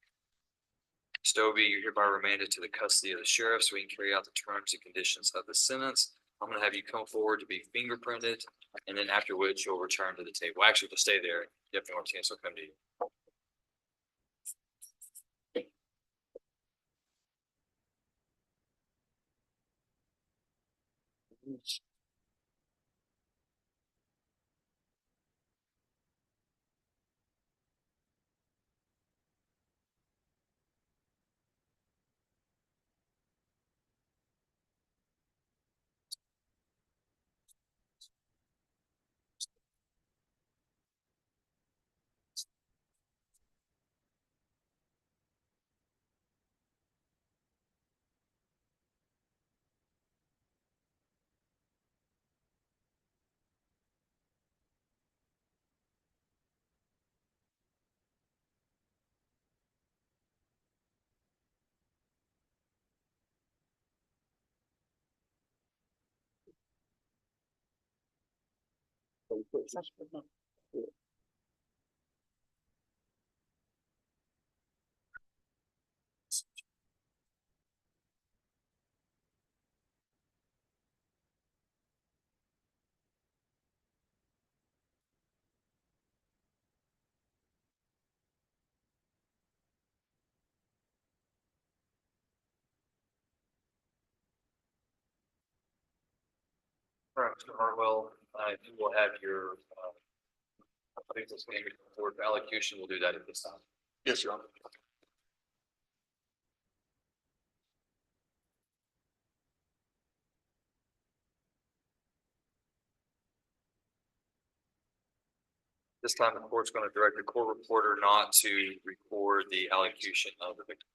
Ms. Dobie, you're hereby remanded to the custody of the sheriff so we can carry out the terms and conditions of the sentence. I'm going to have you come forward to be fingerprinted, and then after which you'll return to the table. Actually, you'll stay there. If you have more chance, I'll come to you. All right, Mr. Hartwell, you will have your, I think this name for allocution. We'll do that at this time. Yes, Your Honor. This time, the court's going to direct the court reporter not to record the allocution of the victim.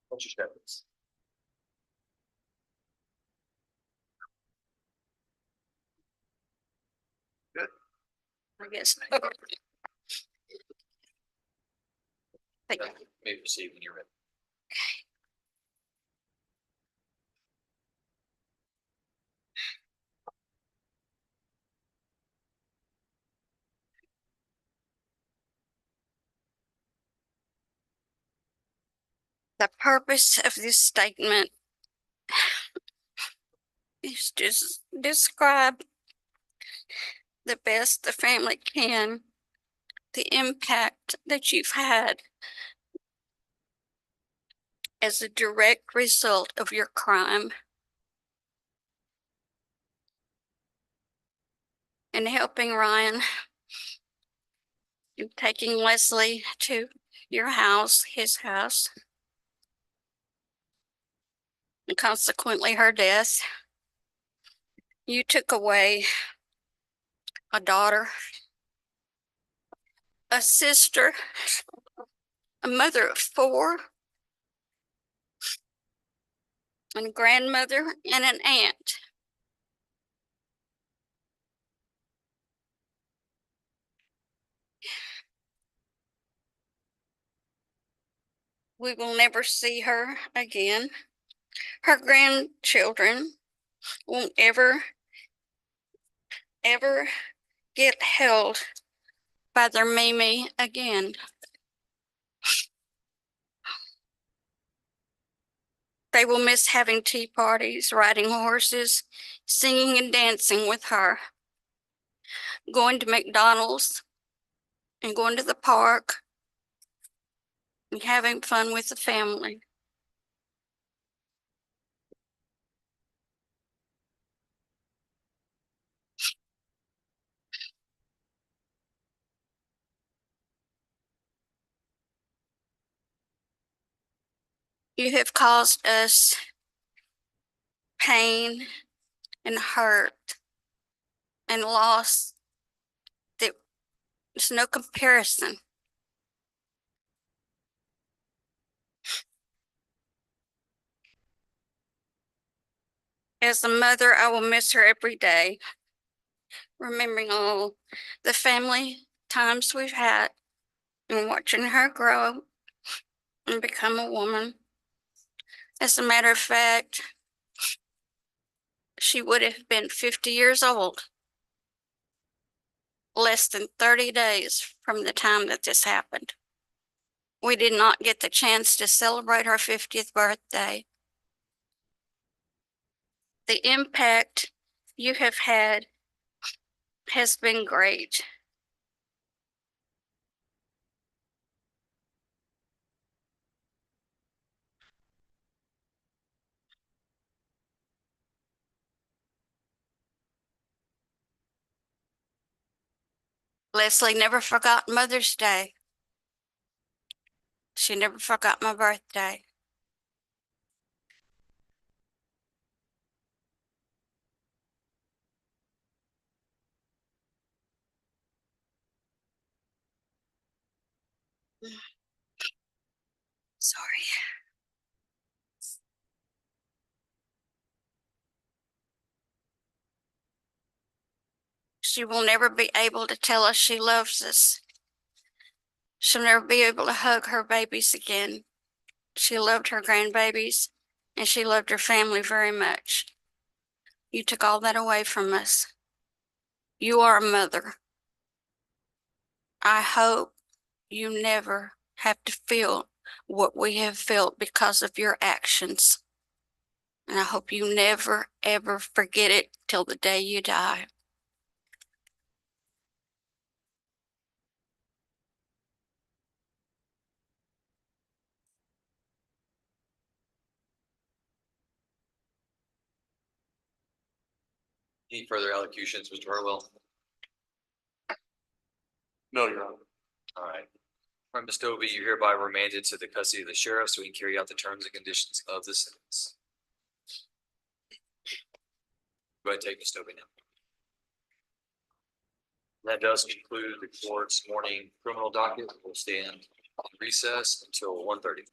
What's your statements? Good. I guess. Thank you. May proceed when you're ready. The purpose of this statement is to describe the best the family can the impact that you've had as a direct result of your crime. In helping Ryan, in taking Leslie to your house, his house, and consequently her death, you took away a daughter, a sister, a mother of 4, and a grandmother, and an aunt. We will never see her again. Her grandchildren won't ever get held by their Mimi again. They will miss having tea parties, riding horses, singing and dancing with her, going to McDonald's and going to the park and having fun with the family. You have caused us pain and hurt and loss that there's no comparison. As a mother, I will miss her every day, remembering all the family times we've had and watching her grow and become a woman. As a matter of fact, she would have been 50 years old less than 30 days from the time that this happened. We did not get the chance to celebrate her 50th birthday. The impact you have had has been great. Leslie never forgot Mother's Day. She never forgot my birthday. Sorry. She will never be able to tell us she loves us. She'll never be able to hug her babies again. She loved her grandbabies and she loved her family very much. You took all that away from us. You are a mother. I hope you never have to feel what we have felt because of your actions. And I hope you never, ever forget it till the day you die. Any further allocutions, Mr. Harwell? No, Your Honor. All right. All right, Ms. Doby, you're hereby remanded to the custody of the sheriff so we can carry out the terms and conditions of the sentence. Go ahead and take Ms. Doby now. That does conclude the court's morning criminal docket. We'll stand in recess until 1:30.